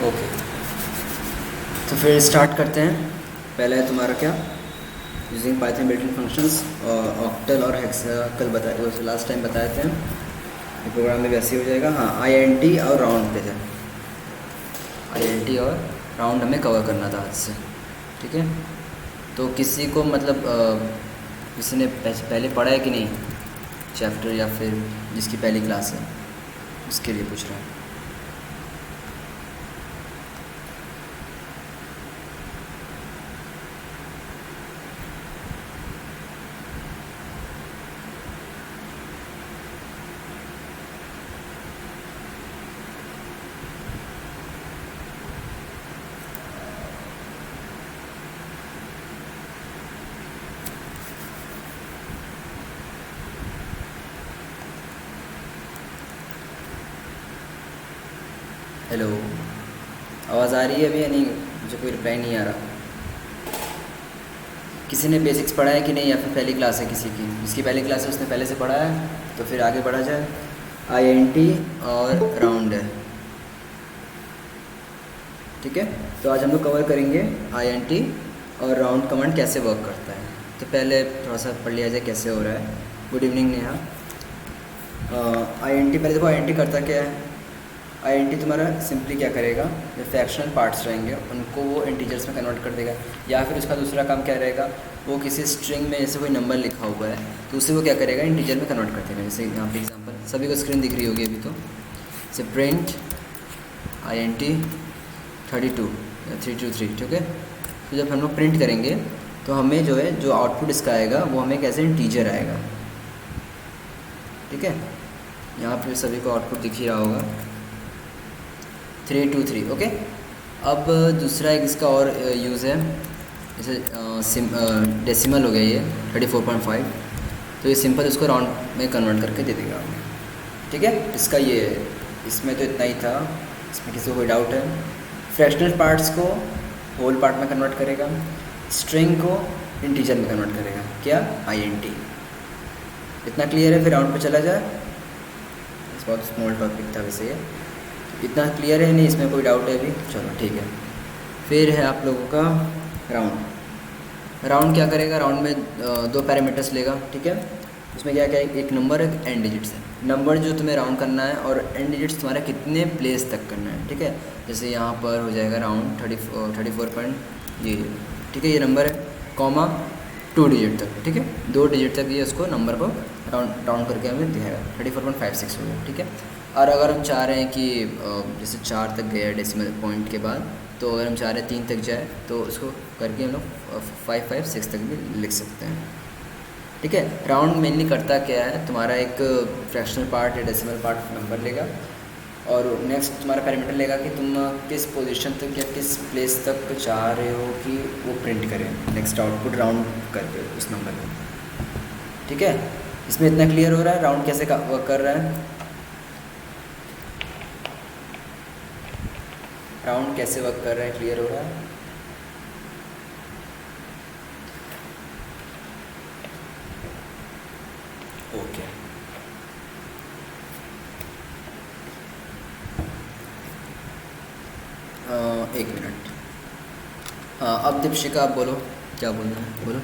Okay, तो फिर start करते हैं। पहले है तुम्हारा क्या, using Python built in functions, octal और हेक्स कल बताए, वो लास्ट टाइम बताए थे। ये प्रोग्राम में वैसे ही हो जाएगा। हाँ, आईएनटी और राउंड पे थे। आईएनटी और राउंड हमें कवर करना था आज से, ठीक है। तो किसी को मतलब किसी ने पहले पढ़ा है कि नहीं चैप्टर, या फिर जिसकी पहली क्लास है उसके लिए पूछ रहा हूँ। हेलो, आवाज़ आ रही है अभी या नहीं? मुझे कोई रिप्लाई नहीं आ रहा। किसी ने बेसिक्स पढ़ा है कि नहीं, या फिर पहली क्लास है किसी की? जिसकी पहली क्लास है उसने पहले से पढ़ा है, तो फिर आगे बढ़ा जाए। आईएनटी और राउंड है, ठीक है। तो आज हम लोग कवर करेंगे आईएनटी और राउंड कमांड कैसे वर्क करता है। तो पहले थोड़ा सा पढ़ लिया जाए कैसे हो रहा है। Good evening Neha. आईएनटी, पहले देखो आईएनटी करता क्या है। आईएनटी तुम्हारा सिंपली क्या करेगा, जो फ्रैक्शनल पार्ट्स रहेंगे उनको वो इंटीजर्स में कन्वर्ट कर देगा। या फिर उसका दूसरा काम क्या रहेगा, वो किसी स्ट्रिंग में जैसे कोई नंबर लिखा हुआ है तो उसे वो क्या करेगा, इंटीजर में कन्वर्ट कर देगा। जैसे यहाँ पे एग्जांपल सभी को स्क्रीन दिख रही होगी अभी। तो जैसे प्रिंट आईएनटी 32 या 323, ठीक है। तो जब हम लोग प्रिंट करेंगे तो हमें जो है, जो आउटपुट इसका आएगा वो हमें कैसे इंटीजर आएगा, ठीक है। यहाँ पे सभी को आउटपुट दिख ही रहा होगा 323, ओके। अब दूसरा एक इसका और यूज़ है, जैसे डेसिमल हो गया ये 34.5, तो ये सिंपल उसको राउंड में कन्वर्ट करके दे देगा हमें, ठीक है। इसका ये, इसमें तो इतना ही था। इसमें किसी को कोई डाउट है? फ्रैक्शनल पार्ट्स को होल पार्ट में कन्वर्ट करेगा, स्ट्रिंग को इंटीजर में कन्वर्ट करेगा, क्या, आईएनटी। इतना क्लियर है? फिर राउंड पे चला जाए। इस बहुत स्मॉल टॉपिक था वैसे ये, इतना क्लियर है नहीं? इसमें कोई डाउट है अभी? चलो ठीक है। फिर है आप लोगों का राउंड। राउंड क्या करेगा, राउंड में दो पैरामीटर्स लेगा, ठीक है। उसमें क्या क्या है, एक नंबर है, एंड डिजिट्स है। नंबर जो तुम्हें राउंड करना है और एंड डिजिट्स तुम्हारा कितने प्लेस तक करना है, ठीक है। जैसे यहाँ पर हो जाएगा राउंड 34. ये ठीक है, ये नंबर है, कॉमा 2 डिजिट तक, ठीक है। 2 डिजिट तक ये उसको नंबर को राउंड करके हमें दिखाएगा। 34.56 हो गया, ठीक है। और अगर हम चाह रहे हैं कि जैसे 4 तक गया डेसिमल पॉइंट के बाद, तो अगर हम चाह रहे हैं 3 तक जाए तो उसको करके हम लोग 556 तक भी लिख सकते हैं, ठीक है। राउंड मेनली करता क्या है, तुम्हारा एक फ्रैक्शनल पार्ट या डेसिमल पार्ट नंबर लेगा, और नेक्स्ट तुम्हारा पैरामीटर लेगा कि तुम किस पोजीशन तक या किस प्लेस तक चाह रहे हो कि वो प्रिंट करें नेक्स्ट आउटपुट राउंड करके उस नंबर को, ठीक है। इसमें इतना क्लियर हो रहा है राउंड कैसे वर्क कर रहा है, राउंड कैसे वर्क कर रहा है, क्लियर हो रहा है? ओके, एक मिनट। हाँ, अब दीपशिका आप बोलो, क्या बोलना है बोलो।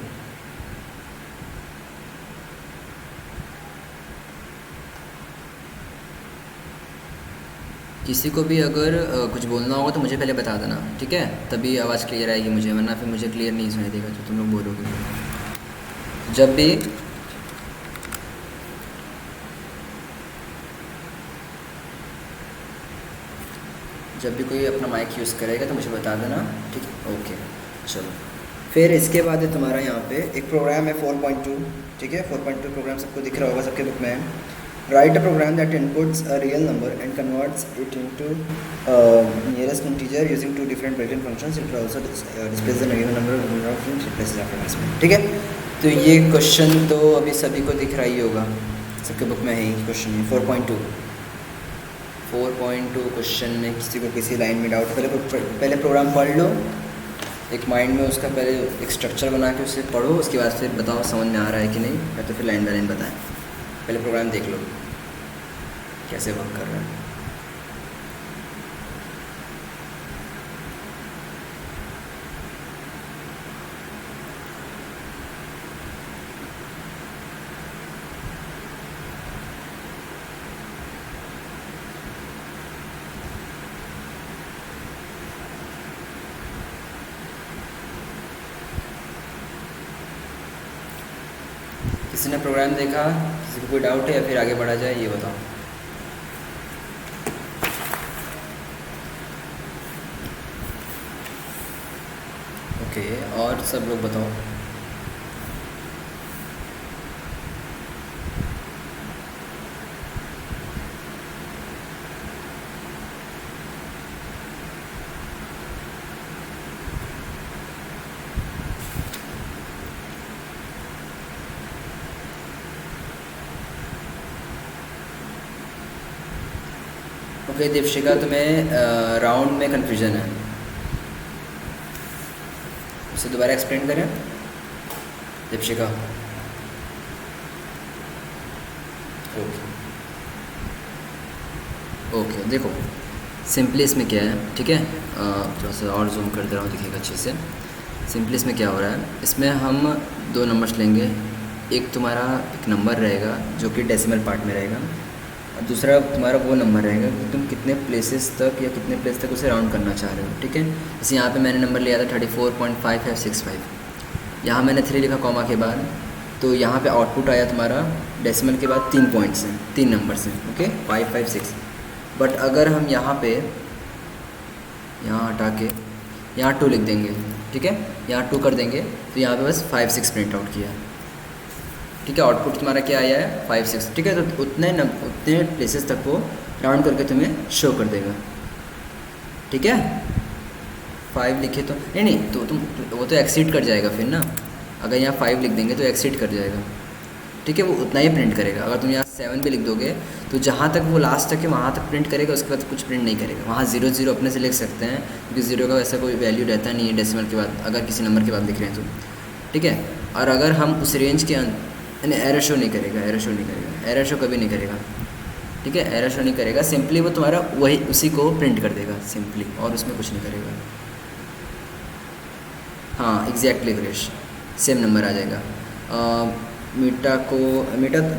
किसी को भी अगर कुछ बोलना होगा तो मुझे पहले बता देना, ठीक है, तभी आवाज़ क्लियर आएगी मुझे, वरना फिर मुझे क्लियर नहीं सुनाई देगा जो तुम लोग बोलोगे। जब भी कोई अपना माइक यूज़ करेगा तो मुझे बता देना, ठीक है, ओके। चलो, फिर इसके बाद है तुम्हारा यहाँ पे एक प्रोग्राम है 4.2, ठीक है। 4.2 प्रोग्राम सबको दिख रहा होगा, सबके बुक में है। Write a program that inputs a real number and converts it into nearest integer using 2 different built in functions. It will also displace the negative number of replaces after this, ठीक है। तो ये question तो अभी सभी को दिख रहा ही होगा, सबके बुक में है ही क्वेश्चन है 4.2 क्वेश्चन में किसी को किसी लाइन में डाउट, पहले प्रोग्राम पढ़ लो, एक माइंड में उसका पहले एक स्ट्रक्चर बना के उसे पढ़ो, उसके बाद फिर बताओ समझ में आ रहा है कि नहीं, या तो फिर लाइन बाय लाइन बताएं। पहले प्रोग्राम देख लो कैसे वर्क कर रहा है। किसी ने प्रोग्राम देखा, किसी को कोई डाउट है या फिर आगे बढ़ा जाए, ये बताओ। ओके, और सब लोग बताओ। ओके दीपशिका, तुम्हें राउंड में कन्फ्यूजन है, उसे दोबारा एक्सप्लेन करें दीपशिका। ओके ओके, देखो सिंपली इसमें क्या है, ठीक है, थोड़ा सा और जूम कर दे रहा हूँ, दिखेगा अच्छे से। सिंपली इसमें क्या हो रहा है, इसमें हम दो नंबर्स लेंगे। एक तुम्हारा एक नंबर रहेगा जो कि डेसिमल पार्ट में रहेगा, और दूसरा तुम्हारा वो नंबर रहेगा कि तुम कितने प्लेसेस तक या कितने प्लेस तक उसे राउंड करना चाह रहे हो, ठीक है। जैसे यहाँ पे मैंने नंबर लिया था 34.5565, यहाँ मैंने 3 लिखा कॉमा के बाद, तो यहाँ पे आउटपुट आया तुम्हारा डेसिमल के बाद 3 पॉइंट्स हैं, 3 नंबर्स हैं, ओके 556। बट अगर हम यहाँ पे यहाँ हटा के यहाँ 2 लिख देंगे, ठीक है, यहाँ 2 कर देंगे, तो यहाँ पे बस 56 प्रिंट आउट किया, ठीक है। आउटपुट तुम्हारा क्या आया है 56, ठीक है। तो उतने प्लेसेस तक वो राउंड करके तुम्हें शो कर देगा, ठीक है। 5 लिखे तो नहीं, तो तुम वो तो एक्सीड कर जाएगा फिर ना, अगर यहाँ 5 लिख देंगे तो एक्सीड कर जाएगा, ठीक है, वो उतना ही प्रिंट करेगा। अगर तुम यहाँ 7 भी लिख दोगे तो जहाँ तक वो लास्ट तक है वहाँ तक प्रिंट करेगा, उसके बाद कुछ प्रिंट नहीं करेगा। वहाँ 0 अपने से लिख सकते हैं, क्योंकि 0 का वैसा कोई वैल्यू रहता नहीं है डेसिमल के बाद, अगर किसी नंबर के बाद लिख रहे हैं तो, ठीक है। और अगर हम उस रेंज के यानी एरर शो नहीं करेगा, एरर शो कभी नहीं करेगा, ठीक है, एरर शो नहीं करेगा। सिंपली वो तुम्हारा वही उसी को प्रिंट कर देगा सिंपली, और उसमें कुछ नहीं करेगा। हाँ एग्जैक्टली क्रिश, सेम नंबर आ जाएगा। मीटा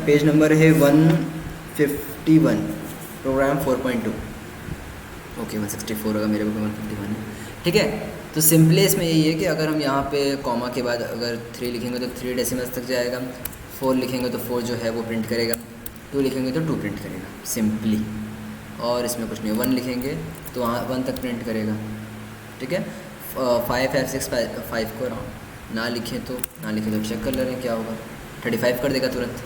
पेज नंबर है 151, प्रोग्राम 4.2। ओके 164 होगा, मेरे को 151 है, ठीक है। तो सिंपली इसमें यही है कि अगर हम यहाँ पे कॉमा के बाद अगर 3 लिखेंगे तो 3 डेसिमल्स तक जाएगा, 4 लिखेंगे तो 4 जो है वो प्रिंट करेगा, 2 लिखेंगे तो 2 प्रिंट करेगा सिंपली, और इसमें कुछ नहीं। 1 लिखेंगे तो वहाँ 1 तक प्रिंट करेगा, ठीक है। 5 को राउंड ना लिखें तो चेक कर ले रहे हैं क्या होगा, 35 कर देगा तुरंत।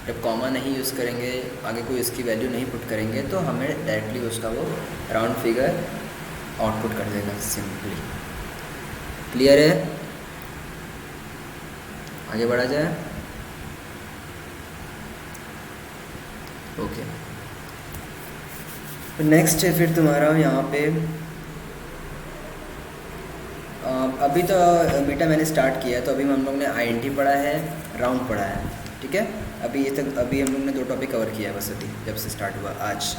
जब कॉमा नहीं यूज़ करेंगे, आगे कोई इसकी वैल्यू नहीं पुट करेंगे, तो हमें डायरेक्टली उसका वो राउंड फिगर आउटपुट कर देगा सिंपली। क्लियर है, आगे बढ़ा जाए। ओके, तो नेक्स्ट है फिर तुम्हारा यहाँ पे अभी तो बीटा मैंने स्टार्ट किया है, तो अभी हम लोग ने आईएनटी पढ़ा है, राउंड पढ़ा है, ठीक है। अभी हम लोग ने 2 टॉपिक कवर किया है बस, अभी जब से स्टार्ट हुआ आज,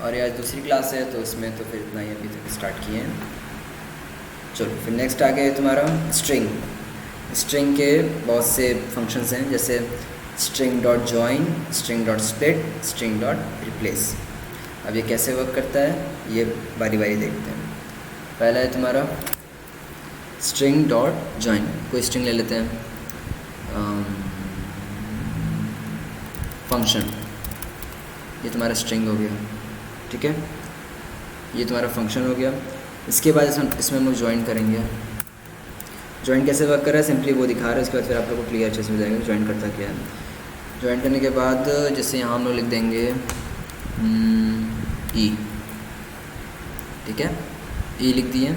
और यार दूसरी क्लास है तो उसमें तो फिर इतना ही अभी तक स्टार्ट किए हैं। चलो फिर नेक्स्ट आ गया तुम्हारा स्ट्रिंग के बहुत से फंक्शंस हैं, जैसे string dot join, string dot split, string dot replace. अब ये कैसे वर्क करता है ये बारी बारी देखते हैं। पहला है तुम्हारा स्ट्रिंग डॉट जॉइन, कोई स्ट्रिंग ले लेते हैं, फंक्शन, ये तुम्हारा स्ट्रिंग हो गया, ठीक है, ये तुम्हारा फंक्शन हो गया। इसके बाद इसमें हम लोग ज्वाइन करेंगे। ज्वाइन कैसे वर्क कर रहा है सिंपली वो दिखा रहा है, उसके बाद फिर आप लोग को क्लियर अच्छे से हो जाएगा ज्वाइन करता क्या है। ज्वाइन करने के बाद जैसे यहाँ हम लोग लिख देंगे ई, ठीक है, ई लिख दिए,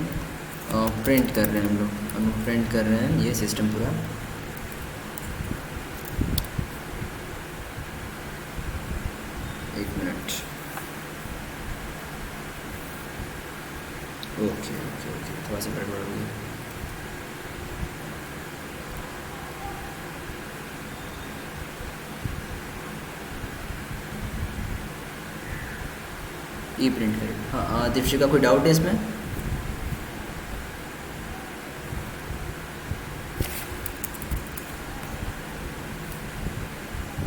प्रिंट कर रहे हैं हम लोग प्रिंट कर रहे हैं ये सिस्टम पूरा। एक मिनट, ओके, थोड़ा सा गड़बड़ हो गया। ई प्रिंट करेगा। हाँ दीपशिका, कोई डाउट है इसमें?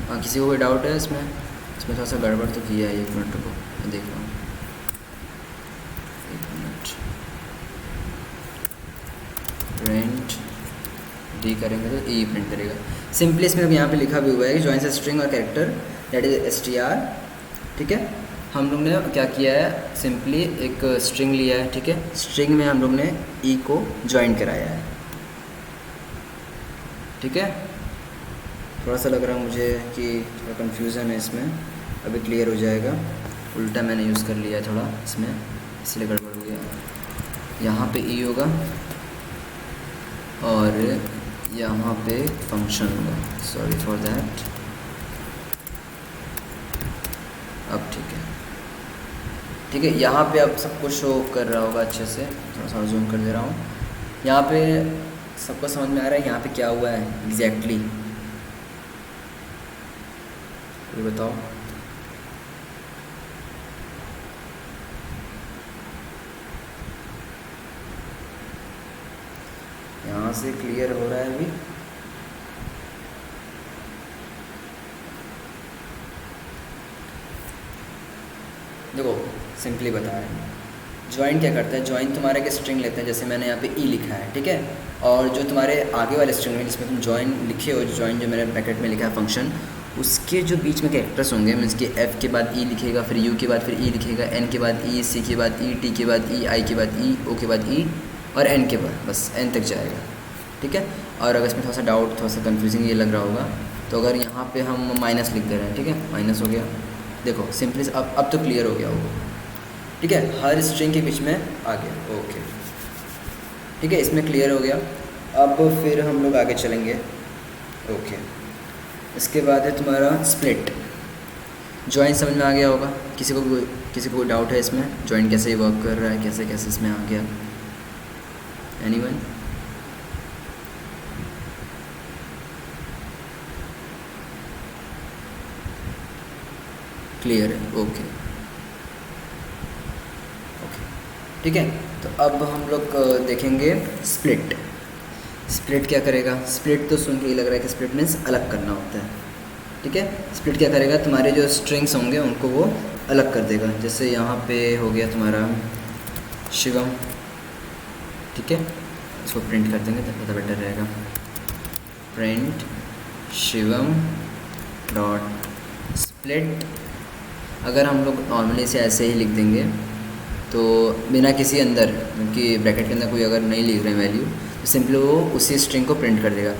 हाँ किसी को कोई डाउट है इसमें? इसमें थोड़ा सा गड़बड़ तो किया है, 1 मिनट रुको मैं देख रहा हूँ, 1 मिनट। टी करेंगे तो ई प्रिंट करेगा। सिंपली इसमें यहाँ पे लिखा भी हुआ है कि जॉइंस स्ट्रिंग और कैरेक्टर दैट इज str, ठीक है। हम लोग ने क्या किया है, सिंपली एक स्ट्रिंग लिया है, ठीक है। स्ट्रिंग में हम लोग ने ई को ज्वाइन कराया है, ठीक है। थोड़ा सा लग रहा है मुझे कि थोड़ा कन्फ्यूज़न है इसमें, अभी क्लियर हो जाएगा। उल्टा मैंने यूज़ कर लिया है थोड़ा इसमें, इसलिए गड़बड़ हो गया। यहाँ पे ई होगा और यहाँ पे फंक्शन होगा, सॉरी फॉर दैट। अब ठीक है, ठीक है। यहाँ पे अब सब कुछ शो कर रहा होगा अच्छे से, थोड़ा सा जूम कर दे रहा हूँ। यहाँ पे सबको समझ में आ रहा है यहाँ पे क्या हुआ है एग्जैक्टली, ये बताओ। यहाँ से क्लियर हो रहा है अभी? देखो सिंपली बता रहे हैं, ज्वाइन क्या करता है, ज्वाइन तुम्हारा एक स्ट्रिंग लेते हैं, जैसे मैंने यहाँ पे ई लिखा है, ठीक है। और जो तुम्हारे आगे वाले स्ट्रिंग में जिसमें तुम ज्वाइन लिखे हो, ज्वाइन जो मेरे ब्रैकेट में लिखा है फंक्शन, उसके जो बीच में कैरेक्टर्स होंगे, मीन्स कि एफ के बाद ई लिखेगा, फिर यू के बाद फिर ई लिखेगा, एन के बाद ई, सी के बाद ई, टी के बाद ई, आई के बाद ई, ओ के बाद ई और एन के बाद, बस एन तक जाएगा, ठीक है। और अगर इसमें थोड़ा सा डाउट, थोड़ा सा कन्फ्यूजिंग ये लग रहा होगा, तो अगर यहाँ पे हम माइनस लिख दे रहे हैं, ठीक है, माइनस हो गया। देखो सिंपली अब तो क्लियर हो गया होगा, ठीक है। हर स्ट्रिंग के बीच में आ गया, ओके, ठीक है, इसमें क्लियर हो गया। अब फिर हम लोग आगे चलेंगे, ओके। इसके बाद है तुम्हारा स्प्लिट। जॉइन समझ में आ गया होगा, किसी को कोई डाउट है इसमें, जॉइन कैसे वर्क कर रहा है, कैसे कैसे इसमें आ गया, एनीवन? क्लियर है, ओके ओके, ठीक है। तो अब हम लोग देखेंगे स्प्लिट। स्प्लिट क्या करेगा, स्प्लिट तो सुन के ये लग रहा है कि स्प्लिट मीन्स अलग करना होता है, ठीक है। स्प्लिट क्या करेगा, तुम्हारे जो स्ट्रिंग्स होंगे उनको वो अलग कर देगा। जैसे यहाँ पे हो गया तुम्हारा शिवम, ठीक है, इसको प्रिंट कर देंगे तो ज़्यादा बेटर रहेगा। Print Shivam dot split. अगर हम लोग नॉर्मली से ऐसे ही लिख देंगे तो बिना किसी अंदर, क्योंकि ब्रैकेट के अंदर कोई अगर नहीं लिख रहे हैं वैल्यू, तो सिंपली वो उसी स्ट्रिंग को प्रिंट कर देगा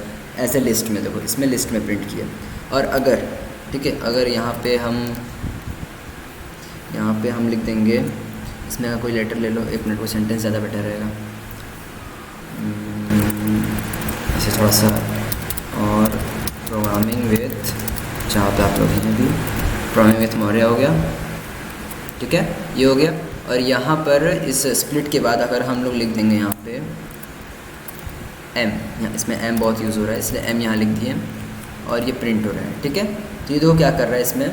एज ए लिस्ट में। देखो इसमें लिस्ट में प्रिंट किया। और अगर, ठीक है, अगर यहाँ पे हम लिख देंगे, इसमें कोई लेटर ले लो, एक मिनट, वो सेंटेंस ज़्यादा बेटर रहेगा ऐसे थोड़ा सा। और प्रोग्रामिंग विथ, जहाँ पे आप लोग हैं अभी, प्रोग्रामिंग विथ मौर्य हो गया, ठीक है, ये हो गया। और यहाँ पर इस स्प्लिट के बाद अगर हम लोग लिख देंगे यहाँ पे एम, इसमें एम बहुत यूज़ हो रहा है इसलिए एम यहाँ लिख दिए और ये प्रिंट हो रहा है, ठीक है। तो ये देखो क्या कर रहा है, इसमें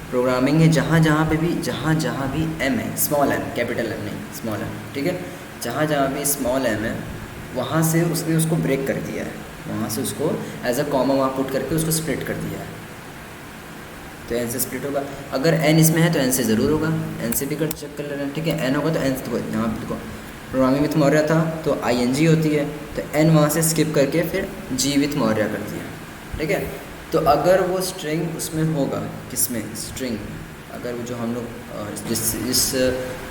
प्रोग्रामिंग है, जहाँ जहाँ भी एम है, स्मॉल एम, कैपिटल एम नहीं, स्मॉल एम, ठीक है, जहाँ भी स्मॉल एम है वहाँ से उसने उसको ब्रेक कर दिया है, वहाँ से उसको एज अ कॉमा वहाँ पुट करके उसको स्प्लिट कर दिया है, तो एन से स्प्लिट होगा। अगर एन इसमें है तो एन से ज़रूर होगा, एन से भी कर चेक कर ले रहे हैं, ठीक है। एन होगा तो एन से, तो यहाँ पर देखो प्रोग्रामिंग विथ मौर्य था तो ING होती है, तो एन वहाँ से स्किप करके फिर जी विथ मौर्य कर दिया, ठीक है। तो अगर वो स्ट्रिंग उसमें होगा, किसमें, स्ट्रिंग, अगर वो जो हम लोग जिस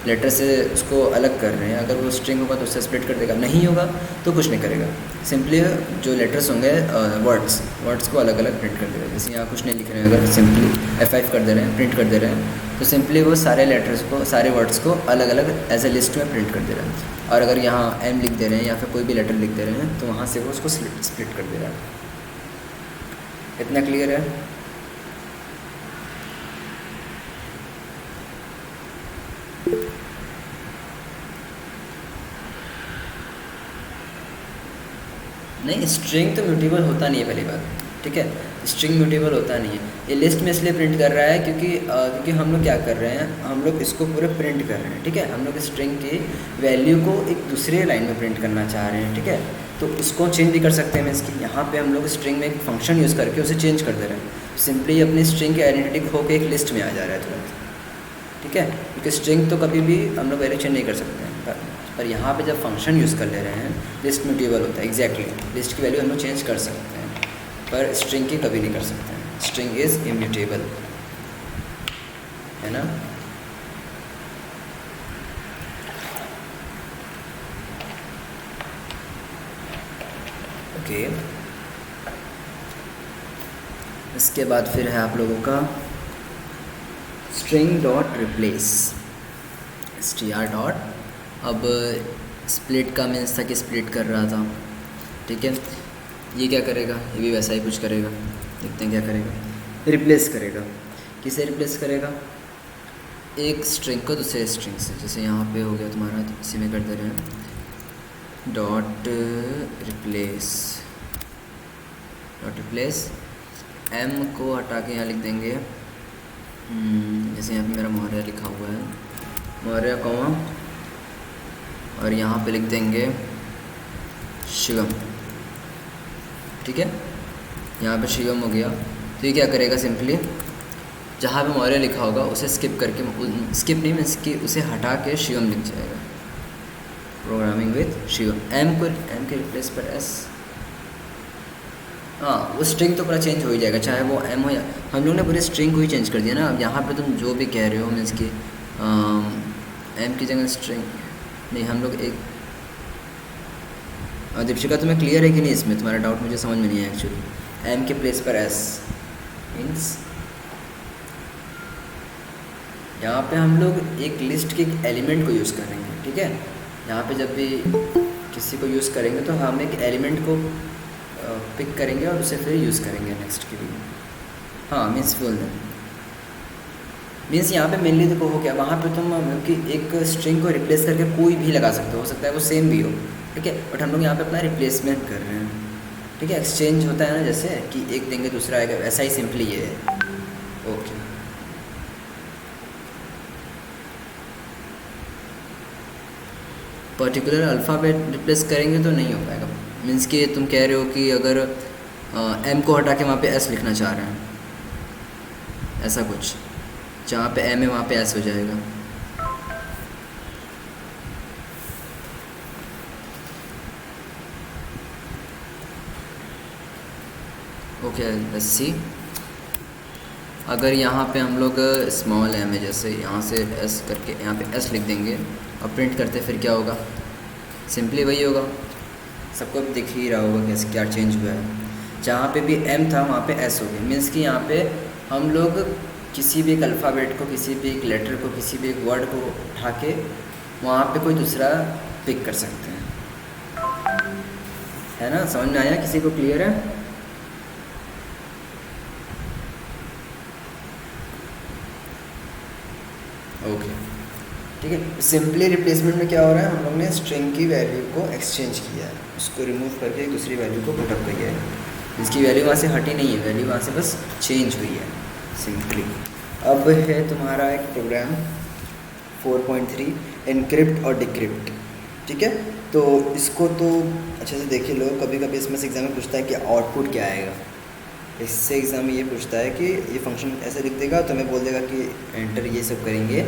लेटर से उसको अलग कर रहे हैं, अगर वो स्ट्रिंग होगा तो उससे स्प्लिट कर देगा, नहीं होगा तो कुछ नहीं करेगा, सिंपली जो लेटर्स होंगे वर्ड्स को अलग अलग प्रिंट कर देगा। जैसे यहाँ कुछ नहीं लिख रहे हैं, अगर सिंपली F5 कर दे रहे हैं, प्रिंट कर दे रहे हैं, तो सिंपली वो सारे लेटर्स को, सारे वर्ड्स को अलग अलग एज ए लिस्ट में प्रिंट कर दे रहा है। और अगर यहाँ M लिख दे रहे हैं या फिर कोई भी लेटर लिख दे रहे हैं तो वहाँ से वो उसको स्प्लिट कर दे रहा है। इतना क्लियर है? नहीं, स्ट्रिंग तो म्यूटेबल होता नहीं है, पहली बात, ठीक है। स्ट्रिंग म्यूटेबल होता नहीं है। ये लिस्ट में इसलिए प्रिंट कर रहा है क्योंकि हम लोग क्या कर रहे हैं, हम लोग इसको पूरे प्रिंट कर रहे हैं, ठीक है। हम लोग स्ट्रिंग की वैल्यू को एक दूसरे लाइन में प्रिंट करना चाह रहे हैं, ठीक है। तो उसको चेंज भी कर सकते हैं। इसकी यहाँ पे हम लोग स्ट्रिंग में एक फंक्शन यूज़ करके उसे चेंज कर दे रहे हैं। सिंपली अपनी स्ट्रिंग की आइडेंटिटी खो के एक लिस्ट में आ जा रहा है तुरंत, ठीक है। क्योंकि स्ट्रिंग तो कभी भी हम लोग वैल्यू चेंज नहीं कर सकते हैं, पर यहाँ पे जब फंक्शन यूज़ कर ले रहे हैं लिस्ट म्यूटेबल होता है। एग्जैक्टली लिस्ट की वैल्यू हम लोग चेंज कर सकते हैं पर स्ट्रिंग की कभी नहीं कर सकते हैं। स्ट्रिंग इज़ इम्यूटेबल, है ना। ओके, इसके बाद फिर है आप लोगों का string dot replace, str dot. अब स्प्लिट का मीन्स था कि स्प्लिट कर रहा था, ठीक है। ये क्या करेगा, ये भी वैसा ही कुछ करेगा। देखते हैं क्या करेगा, रिप्लेस करेगा। किसे रिप्लेस करेगा, एक स्ट्रिंग को दूसरे स्ट्रिंग से। जैसे यहाँ पे हो गया तुम्हारा, तो इसी में कर दे रहे हैं डॉट रिप्लेस एम को हटा के यहाँ लिख देंगे, जैसे यहाँ पे मेरा मौर्य लिखा हुआ है, मौर्य कॉमा, और यहाँ पे लिख देंगे शिवम, ठीक है। यहाँ पे शिवम हो गया। तो ये क्या करेगा, सिंपली जहाँ पे मौर्य लिखा होगा उसे स्किप करके, स्किप नहीं मीन्स कि उसे हटा के शिवम लिख जाएगा। प्रोग्रामिंग विद शिवम, एम के रिप्लेस पर एस। हाँ, वो स्ट्रिंग तो पूरा चेंज हो ही जाएगा, चाहे वो एम हो या, हम लोग ने पूरे स्ट्रिंग को ही चेंज कर दिया ना। अब यहाँ पे तुम जो भी कह रहे हो मीन्स कि एम की जगह स्ट्रिंग नहीं, हम लोग एक दीपशिका तुम्हें क्लियर है कि नहीं इसमें, तुम्हारा डाउट मुझे समझ में नहीं है एक्चुअली। एम के प्लेस पर एस मीन्स यहाँ पे हम लोग एक लिस्ट के एक एलिमेंट को यूज़ करेंगे, ठीक है। यहाँ पे जब भी किसी को यूज़ करेंगे तो हम एक एलिमेंट को पिक करेंगे और उसे फिर यूज़ करेंगे नेक्स्ट के लिए। हाँ, मीन्स फुल मीन्स यहाँ पे मेनली देखो हो क्या, वहाँ पे तुम कि एक स्ट्रिंग को रिप्लेस करके कोई भी लगा सकते हो सकता है वो सेम भी हो, ठीक है। बट हम लोग यहाँ पे अपना रिप्लेसमेंट कर रहे हैं, ठीक है। एक्सचेंज होता है ना, जैसे कि एक देंगे दूसरा आएगा, वैसा ही सिंपली ये है। ओके, पर्टिकुलर अल्फ़ाबेट रिप्लेस करेंगे तो नहीं हो पाएगा। मीन्स कि तुम कह रहे हो कि अगर एम को हटा के वहाँ पे एस लिखना चाह रहे हैं, ऐसा कुछ, जहाँ पे एम है वहाँ पे एस हो जाएगा। Okay, let's see. अगर यहाँ पे हम लोग स्मॉल एम है, जैसे यहाँ से एस करके यहाँ पे एस लिख देंगे और प्रिंट करते फिर क्या होगा, सिंपली वही होगा। सबको दिख ही रहा होगा कैसे क्या चेंज हुआ है। जहाँ पे भी एम था वहाँ पे एस हो गया। मीन्स कि यहाँ पे हम लोग किसी भी एक अल्फ़ाबेट को, किसी भी एक लेटर को, किसी भी एक वर्ड को उठा के वहाँ पे कोई दूसरा पिक कर सकते हैं, है ना। समझ में आया, किसी को क्लियर है? ओके, ठीक है। सिंपली रिप्लेसमेंट में क्या हो रहा है, हम लोग ने स्ट्रिंग की वैल्यू को एक्सचेंज किया है, उसको रिमूव करके एक दूसरी वैल्यू को पुट अप किया है। इसकी वैल्यू वहाँ से हटी नहीं है, वैल्यू वहाँ से बस चेंज हुई है सिंपली। अब है तुम्हारा एक प्रोग्राम 4.3 एनक्रिप्ट और डिक्रिप्ट, ठीक है। तो इसको तो अच्छे से देख लो, कभी कभी इसमें से एग्ज़ाम में पूछता है कि आउटपुट क्या आएगा। इससे एग्ज़ाम में ये पूछता है कि ये फंक्शन ऐसे लिख देगा, तो हमें बोल देगा कि एंटर ये सब करेंगे,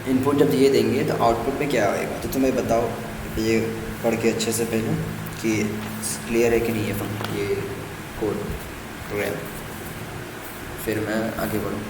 इनपुट जब ये देंगे तो आउटपुट में क्या आएगा। तो तुम्हें बताओ, ये पढ़ के अच्छे से पहले कि क्लियर है कि नहीं ये कोड प्रोग्राम, फिर मैं आगे बढ़ूँ।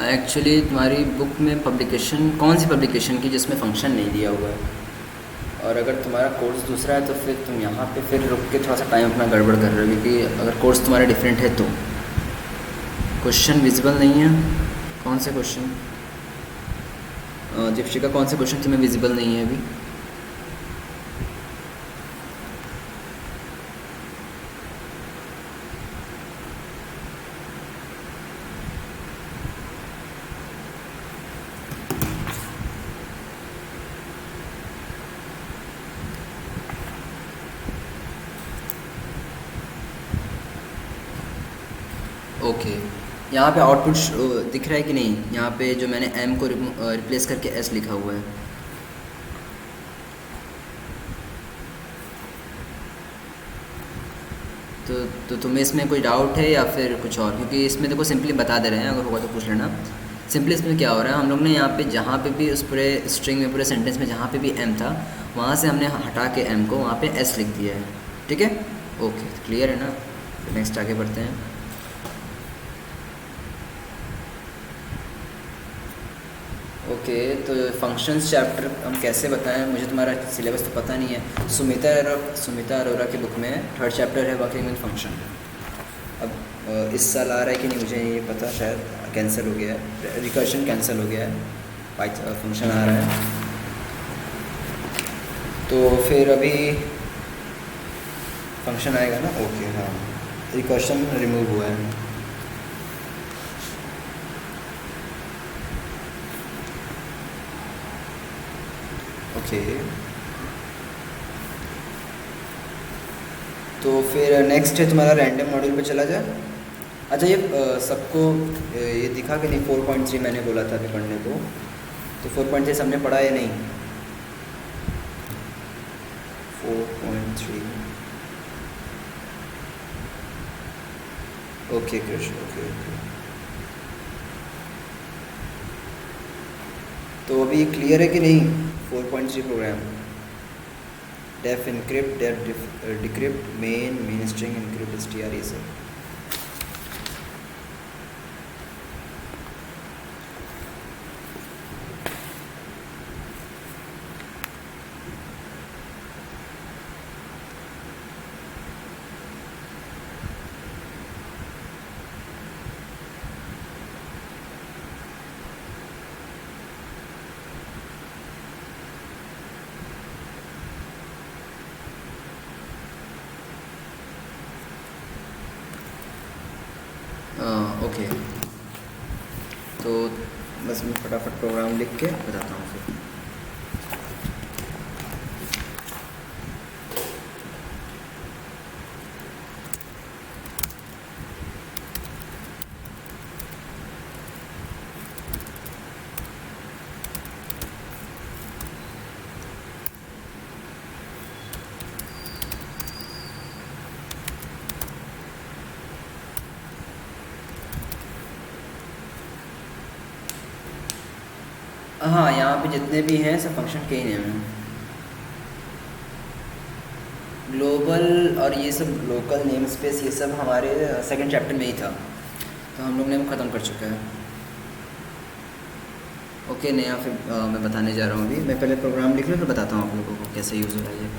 एक्चुअली तुम्हारी बुक में पब्लिकेशन कौन सी पब्लिकेशन की जिसमें फ़ंक्शन नहीं दिया हुआ है, और अगर तुम्हारा कोर्स दूसरा है तो फिर तुम यहाँ पे फिर रुक के थोड़ा सा टाइम अपना गड़बड़ कर रहे हो, क्योंकि अगर कोर्स तुम्हारा डिफरेंट है तो क्वेश्चन विजिबल नहीं है। कौन से क्वेश्चन? दीपशिका कौन से क्वेश्चन तुम्हें विजिबल नहीं है अभी? ओके, यहाँ पे आउटपुट दिख रहा है कि नहीं? यहाँ पे जो मैंने एम को रिप्लेस करके एस लिखा हुआ है। तो तुम्हें इसमें कोई डाउट है या फिर कुछ और? क्योंकि इसमें देखो सिंपली बता दे रहे हैं, अगर होगा तो पूछ लेना। सिंपली इसमें क्या हो रहा है, हम लोग ने यहाँ पे जहाँ पे भी उस पूरे स्ट्रिंग में, पूरे सेंटेंस में जहाँ पे भी एम था, वहाँ से हमने हटा के एम को वहाँ पे एस लिख दिया है। ठीक है, ओके, क्लियर है ना? नेक्स्ट आगे बढ़ते हैं। ओके, तो फंक्शंस चैप्टर हम कैसे बताएं? मुझे तुम्हारा सिलेबस तो पता नहीं है। सुमिता अरोरा की बुक में थर्ड चैप्टर है वर्किंग विद फंक्शन। अब इस साल आ रहा है कि नहीं मुझे ये पता, शायद कैंसिल हो गया है, रिकर्शन कैंसिल हो गया है, फंक्शन आ रहा है। तो फिर अभी फंक्शन आएगा ना? ओके, हाँ, रिकर्शन रिमूव हुआ है। ओके, तो फिर नेक्स्ट है तुम्हारा रैंडम मॉड्यूल पे चला जाए। अच्छा, ये सबको ये दिखा कि नहीं? 4.3 मैंने बोला था अभी पढ़ने को, तो 4.3 सबने पढ़ा या नहीं? 4.3। Okay Krishna, okay okay. तो अभी क्लियर है कि नहीं 4.3 program? Def encrypt, def decrypt, main string encrypt, str, ये सब। ओके, तो बस मैं फटाफट प्रोग्राम लिख के बताता हूँ फिर। हाँ, यहाँ पे जितने भी हैं सब फंक्शन के ही नेम हैं। ग्लोबल और ये सब लोकल नेम स्पेस, ये सब हमारे सेकंड चैप्टर में ही था, तो हम लोग ने ख़त्म कर चुका है। ओके, नया फिर मैं बताने जा रहा हूँ। अभी मैं पहले प्रोग्राम लिख लूँ, फिर बताता हूँ आप लोगों को कैसे यूज़ हो रहा है ये।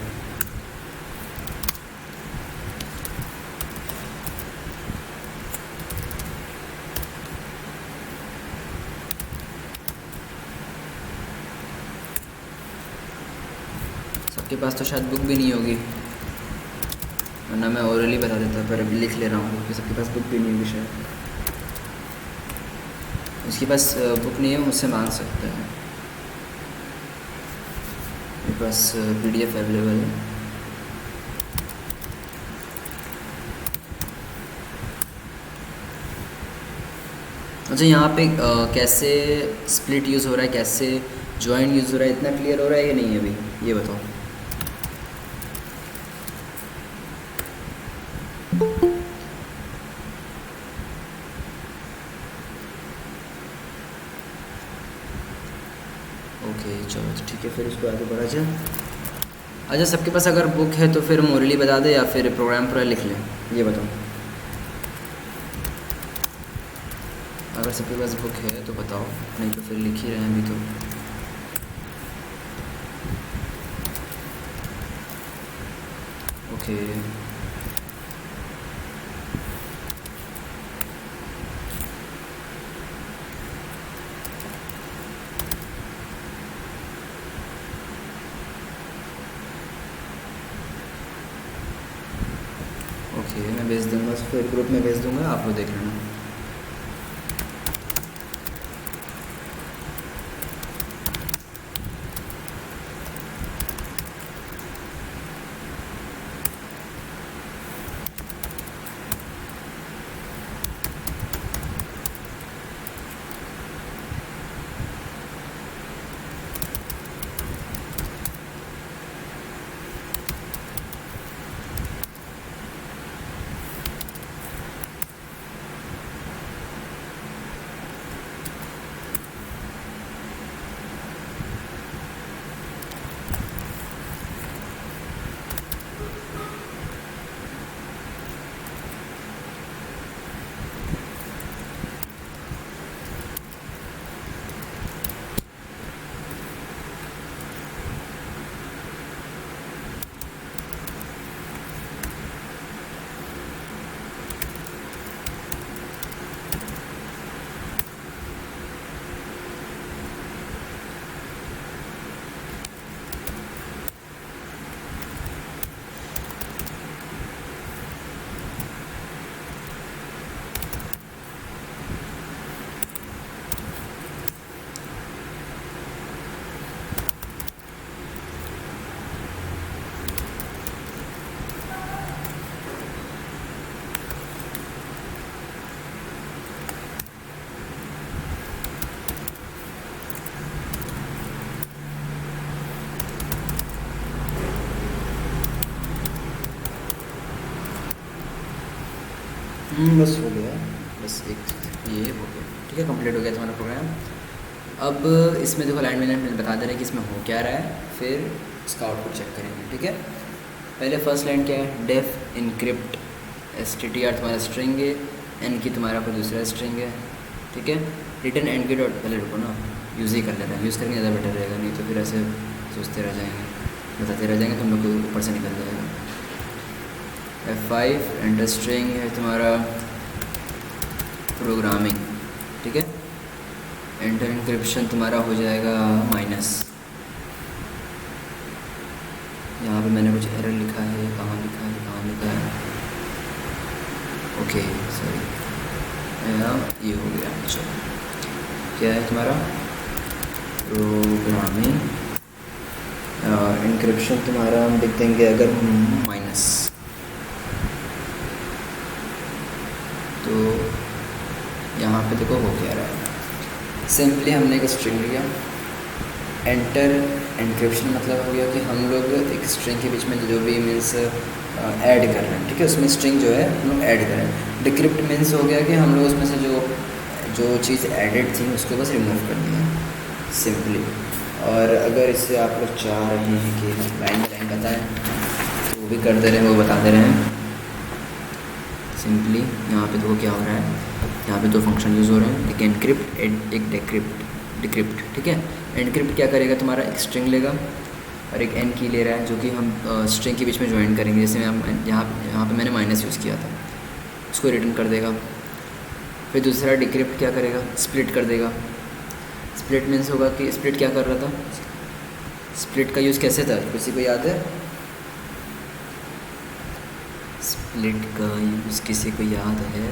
सबके पास तो शायद बुक भी नहीं होगी, वरना मैं ओरली बता देता, पर अभी लिख ले रहा हूँ क्योंकि सबके पास बुक भी नहीं होगी शायद। उसके पास बुक नहीं है, मुझसे मांग सकता है, मेरे पास PDF अवेलेबल है। अच्छा, यहाँ पे कैसे स्प्लिट यूज़ हो रहा है, कैसे जॉइन यूज़ हो रहा है, इतना क्लियर हो रहा है या नहीं अभी? ये बताओ। ओके चलो, तो ठीक है, फिर उसको आगे बढ़ा जाए। अच्छा, सबके पास अगर बुक है तो फिर मोरली बता दे या फिर प्रोग्राम पूरा लिख लें, ये बताओ। अगर सबके पास बुक है तो बताओ, नहीं तो फिर लिख ही रहे हैं अभी तो। ओके, ओके, मैं भेज दूँगा, फिर ग्रुप में भेज दूँगा, आप लोग देख लेना। बस हो गया, बस एक ये हो गया, ठीक है, कंप्लीट हो गया तुम्हारा प्रोग्राम। अब इसमें देखो लाइन बाई लाइन बता दे रहे हैं कि इसमें हो क्या रहा है, फिर इसका आउटपुट चेक करेंगे, ठीक है। पहले फर्स्ट लाइन क्या है, डेफ इनक्रिप्ट str तुम्हारा स्ट्रिंग है, एन की तुम्हारा कोई दूसरा स्ट्रिंग है, ठीक है। रिटर्न एन की डॉट, पहले रुको ना, यूज़ ही कर ले रहे हैं, यूज़ करेंगे ज़्यादा बेटर रहेगा, नहीं तो फिर ऐसे सोचते रह जाएंगे, बताते रह जाएंगे, तुम लोग को ऊपर से निकल जाएगा। F5 एंटर स्ट्रिंग है तुम्हारा प्रोग्रामिंग, ठीक है। एंटर इंक्रिप्शन तुम्हारा हो जाएगा माइनस, यहाँ पे मैंने कुछ एरर लिखा है, कहाँ लिखा है, कहाँ लिखा है, ओके सॉरी, ये हो गया। चलो क्या है तुम्हारा प्रोग्रामिंग, इंक्रिप्शन तुम्हारा हम लिख देंगे अगर माइनस, तो यहाँ पे देखो हो क्या रहा है, सिंपली हमने एक स्ट्रिंग लिया, एंटर एन्क्रिप्शन मतलब हो गया कि हम लोग एक स्ट्रिंग के बीच में जो भी मीन्स ऐड कर रहे हैं, ठीक है, उसमें स्ट्रिंग जो है हम लोग ऐड करें। डिक्रिप्ट मीन्स हो गया कि हम लोग उसमें से जो चीज़ एडिड थी उसको बस रिमूव कर दिया सिंपली। और अगर इससे आप लोग चाह रहे हैं कि लाइन बाई लाइन बताएँ तो वो भी कर दे रहे हैं, वो बता दे रहे हैं सिंपली। यहाँ पे देखो क्या हो रहा है, यहाँ पे दो फंक्शन यूज़ हो रहे हैं, एक एनक्रिप्ट एक डिक्रिप्ट, ठीक है। एनक्रिप्ट क्या करेगा, तुम्हारा एक स्ट्रिंग लेगा और एक एन की ले रहा है जो कि हम स्ट्रिंग के बीच में ज्वाइन करेंगे, जैसे हम यहाँ पे मैंने माइनस यूज़ किया था, उसको रिटर्न कर देगा। फिर दूसरा डिक्रिप्ट क्या करेगा, स्प्लिट कर देगा। स्प्लिट मीन्स होगा कि स्प्लिट क्या कर रहा था, स्प्लिट का यूज़ कैसे था, किसी को याद है? स्प्लिट का यूज़ किसी को याद है?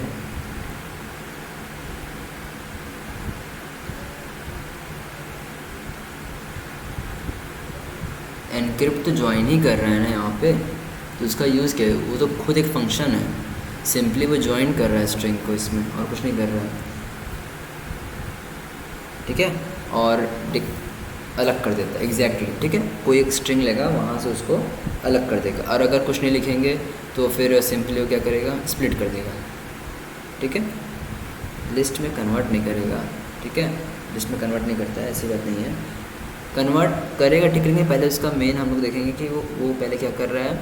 एनक्रिप्ट तो ज्वाइन ही कर रहा है ना यहाँ पे, तो उसका यूज़ क्या है, वो तो खुद एक फंक्शन है, सिंपली वो ज्वाइन कर रहा है स्ट्रिंग को इसमें, और कुछ नहीं कर रहा है, ठीक है। और अलग कर देता है एग्जैक्टली, ठीक है, कोई एक स्ट्रिंग लेगा वहाँ से उसको अलग कर देगा, और अगर कुछ नहीं लिखेंगे तो फिर सिंपली वो क्या करेगा, स्प्लिट कर देगा, ठीक है। लिस्ट में कन्वर्ट नहीं करेगा, ठीक है, लिस्ट में कन्वर्ट नहीं करता है, ऐसी बात नहीं है, कन्वर्ट करेगा, ठीक है। पहले उसका मेन हम लोग देखेंगे कि वो पहले क्या कर रहा है,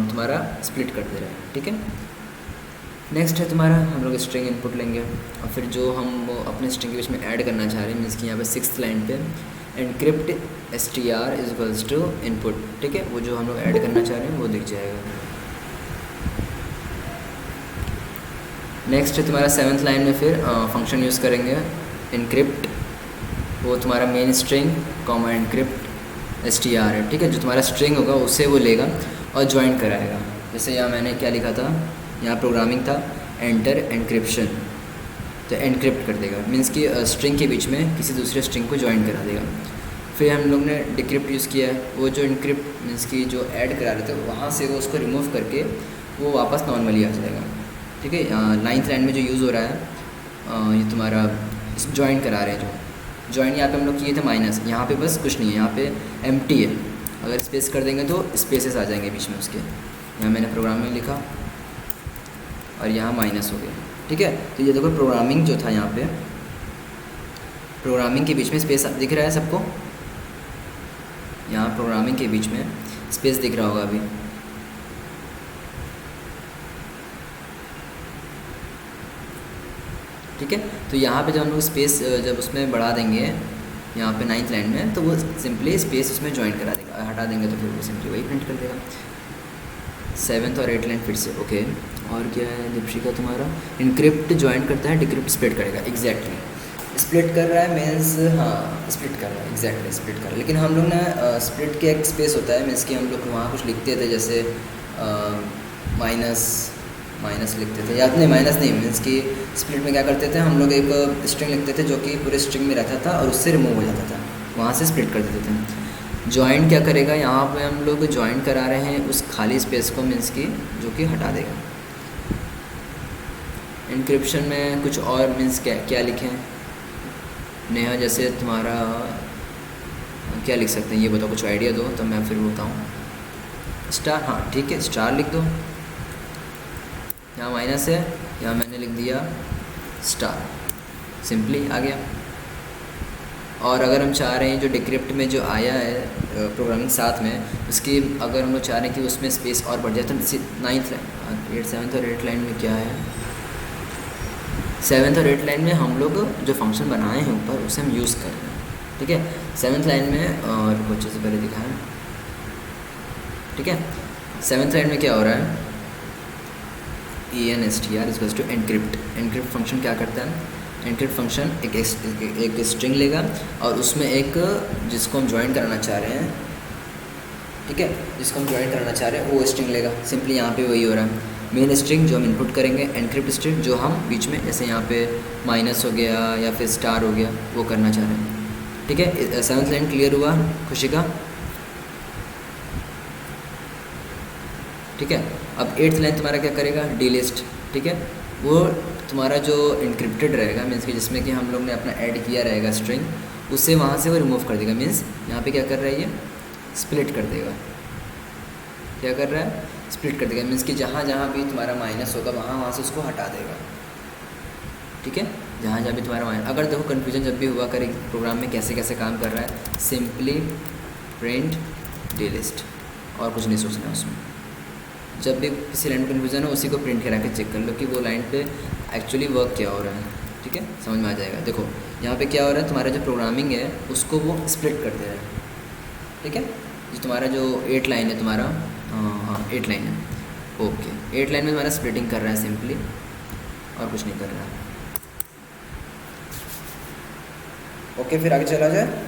तुम्हारा स्प्लिट कर दे रहा है, ठीक है। नेक्स्ट है तुम्हारा, हम लोग स्ट्रिंग इनपुट लेंगे और फिर जो हम अपने स्ट्रिंग के बीच में ऐड करना चाह रहे हैं, मीन्स कि यहाँ पे 6th लाइन पे encrypt str is equals to input, ठीक है, वो जो हम लोग ऐड करना चाह रहे हैं वो दिख जाएगा। नेक्स्ट है तुम्हारा 7th लाइन में फिर फंक्शन यूज़ करेंगे इनक्रिप्ट, वो तुम्हारा main string comma encrypt str है, ठीक है, जो तुम्हारा स्ट्रिंग होगा उसे वो लेगा और ज्वाइन कराएगा, जैसे यहाँ मैंने क्या लिखा था, यहाँ प्रोग्रामिंग था एंटर एनक्रिप्शन, तो एनक्रिप्ट कर देगा, मीन्स कि स्ट्रिंग के बीच में किसी दूसरे स्ट्रिंग को ज्वाइन करा देगा। फिर हम लोग ने डिक्रिप्ट यूज़ किया है, वो जो इनक्रिप्ट मीन्स कि जो ऐड करा रहे थे वहाँ से वो उसको रिमूव करके वो वापस नॉर्मली आ जाएगा। ठीक है, 9th लाइन में जो यूज़ हो रहा है ये तुम्हारा ज्वाइन करा रहे हैं, जो ज्वाइन यहाँ पे हम लोग किए थे माइनस, यहाँ पे बस कुछ नहीं है, यहाँ पे एम्प्टी है। अगर स्पेस कर देंगे तो स्पेसेस आ जाएंगे बीच में उसके। यहाँ मैंने प्रोग्राम में लिखा और यहाँ माइनस हो गया। ठीक है, तो ये देखो प्रोग्रामिंग जो था, यहाँ पे प्रोग्रामिंग के बीच में स्पेस दिख रहा है सबको, यहाँ प्रोग्रामिंग के बीच में स्पेस दिख रहा होगा अभी। ठीक है, तो यहाँ पे जब हम लोग स्पेस जब उसमें बढ़ा देंगे यहाँ पे 9th लाइन में, तो वो सिंपली स्पेस उसमें ज्वाइन करा देगा, हटा देंगे तो फिर वो सिंपली वही प्रिंट कर देगा। 7th और 8th लाइन फिर से ओके। और क्या है दीपशिका तुम्हारा, इनक्रिप्ट ज्वाइन करता है, डिक्रिप्ट स्प्लिट करेगा। एग्जैक्टली स्प्लिट कर रहा है मीन्स, हाँ स्प्लिट कर रहा है, एग्जैक्टली स्प्लिट कर रहा है। लेकिन हम लोग ना स्प्लिट के एक स्पेस होता है, मीन्स कि हम लोग वहाँ कुछ लिखते थे, जैसे माइनस लिखते थे, या नहीं माइनस नहीं, मीन्स कि स्प्लिट में क्या करते थे हम लोग, एक स्ट्रिंग लिखते थे जो कि पूरे स्ट्रिंग में रहता था और उससे रिमूव हो जाता था, वहाँ से स्प्लिट कर देते थे। ज्वाइन क्या करेगा, यहाँ पे हम लोग ज्वाइन करा रहे हैं उस खाली स्पेस को, मीन्स कि जो कि हटा देगा। इनक्रिप्शन में कुछ और मीन्स क्या लिखें नेहा, जैसे तुम्हारा क्या लिख सकते हैं ये बताओ, कुछ आइडिया दो तो मैं फिर बताऊँ। स्टार, हाँ ठीक है स्टार लिख दो। यहाँ माइनस है, यहाँ मैंने लिख दिया स्टार, सिंपली आ गया। और अगर हम चाह रहे हैं जो डिक्रिप्ट में जो आया है प्रोग्रामिंग साथ में, उसकी अगर हम लोग चाह रहे हैं कि उसमें स्पेस और बढ़ जाए, तो 9th लाइन 7th और 8th लाइन में क्या है, 7th और 8th लाइन में हम लोग जो फंक्शन बनाए हैं ऊपर उसे हम यूज़ कर रहे हैं। ठीक है, 7th लाइन में और बच्चे से पहले दिखाएं। ठीक है, 7th लाइन में क्या हो रहा है, ENSTR = एनक्रिप्ट। एनक्रिप्ट फंक्शन क्या करता है, एनक्रिप्ट फंक्शन एक स्ट्रिंग लेगा और उसमें एक जिसको हम ज्वाइन कराना चाह रहे हैं, ठीक है, जिसको हम ज्वाइन कराना चाह रहे हैं वो स्ट्रिंग लेगा। सिंपली यहाँ पे वही हो रहा है, मेन स्ट्रिंग जो हम इनपुट करेंगे, एनक्रिप्ट स्ट्रिंग जो हम बीच में जैसे यहाँ पे माइनस हो गया या फिर स्टार हो गया वो करना चाह रहे हैं। ठीक है, 7th लाइन क्लियर हुआ खुशी का। ठीक है, अब 8th लाइन तुम्हारा क्या करेगा, डिलिस्ट। ठीक है, वो तुम्हारा जो इनक्रिप्टेड रहेगा, मीन्स कि जिसमें कि हम लोग ने अपना ऐड किया रहेगा स्ट्रिंग, उससे वहाँ से वो रिमूव कर देगा। मीन्स यहाँ पे क्या कर रहा है, ये स्प्लिट कर देगा। क्या कर रहा है, स्प्लिट कर देगा, मीन्स कि जहाँ जहाँ भी तुम्हारा माइनस होगा वहाँ से उसको हटा देगा। ठीक है, जहाँ जहाँ भी तुम्हारा माइनस, अगर देखो कन्फ्यूजन जब भी हुआ करे प्रोग्राम में कैसे कैसे काम कर रहा है, सिंपली प्रिंट डिलिस्ट, और कुछ नहीं सोचना उसमें। जब भी किसी लाइन में कन्फ्यूजन हो उसी को प्रिंट करा के चेक कर लो कि वो लाइन पे एक्चुअली वर्क क्या हो रहा है। ठीक है, समझ में आ जाएगा। देखो यहाँ पे क्या हो रहा है, तुम्हारा जो प्रोग्रामिंग है उसको वो स्प्लिट कर दे रहा है। ठीक है, जो तुम्हारा जो 8th लाइन है तुम्हारा, हाँ 8th लाइन है, ओके 8th लाइन में तुम्हारा स्प्लिटिंग कर रहा है सिंपली, और कुछ नहीं कर रहा है। ओके, फिर आगे चला जाए।